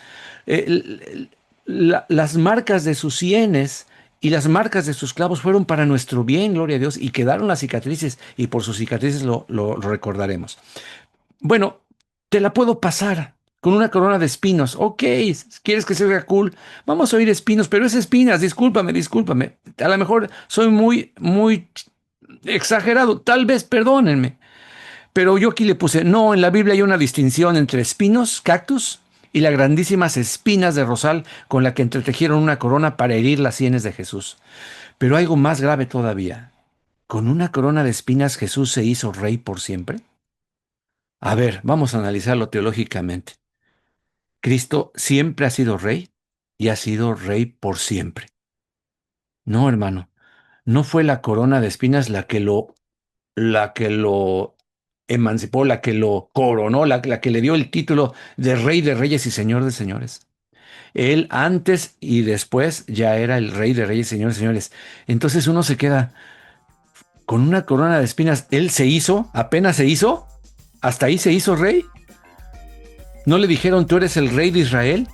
Las marcas de sus sienes y las marcas de sus clavos fueron para nuestro bien, gloria a Dios, y quedaron las cicatrices, y por sus cicatrices lo recordaremos. Bueno, te la puedo pasar con una corona de espinos. Ok, ¿quieres que se vea cool? Vamos a oír espinos, pero es espinas, discúlpame, discúlpame. A lo mejor soy muy exagerado, tal vez, perdónenme. Pero yo aquí le puse, no, en la Biblia hay una distinción entre espinos, cactus, y las grandísimas espinas de rosal con la que entretejieron una corona para herir las sienes de Jesús. Pero algo más grave todavía. ¿Con una corona de espinas Jesús se hizo rey por siempre? A ver, vamos a analizarlo teológicamente. Cristo siempre ha sido rey y ha sido rey por siempre. No, hermano, no fue la corona de espinas la que lo emancipó, la que lo coronó, la que le dio el título de Rey de Reyes y Señor de Señores. Él antes y después ya era el Rey de Reyes, Señores, Señores. Entonces uno se queda con una corona de espinas. Él se hizo, apenas se hizo, hasta ahí se hizo rey. ¿No le dijeron tú eres el Rey de Israel?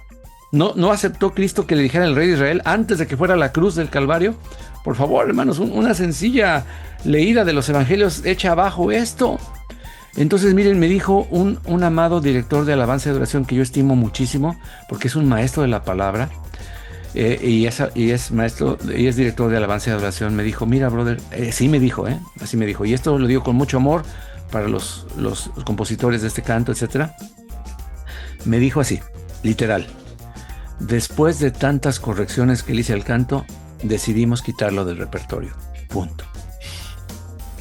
¿No aceptó Cristo que le dijeran el Rey de Israel antes de que fuera a la cruz del Calvario? Por favor, hermanos, una sencilla leída de los evangelios echa abajo esto. Entonces, miren, me dijo un amado director de alabanza y adoración que yo estimo muchísimo, porque es un maestro de la palabra, y es maestro, y es director de alabanza y adoración. Me dijo, mira, brother, sí me dijo, así me dijo, y esto lo digo con mucho amor para los compositores de este canto, etcétera. Me dijo así, literal, después de tantas correcciones que le hice al canto, decidimos quitarlo del repertorio, punto.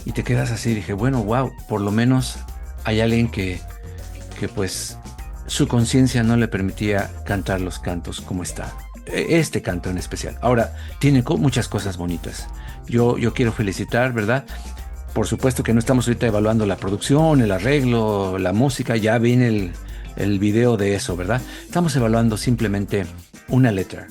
Y te quedas así, dije, bueno, wow, por lo menos hay alguien que pues su conciencia no le permitía cantar los cantos como está. Este canto en especial. Ahora, tiene muchas cosas bonitas. Yo quiero felicitar, ¿verdad? Por supuesto que no estamos ahorita evaluando la producción, el arreglo, la música, ya viene el video de eso, ¿verdad? Estamos evaluando simplemente una letra.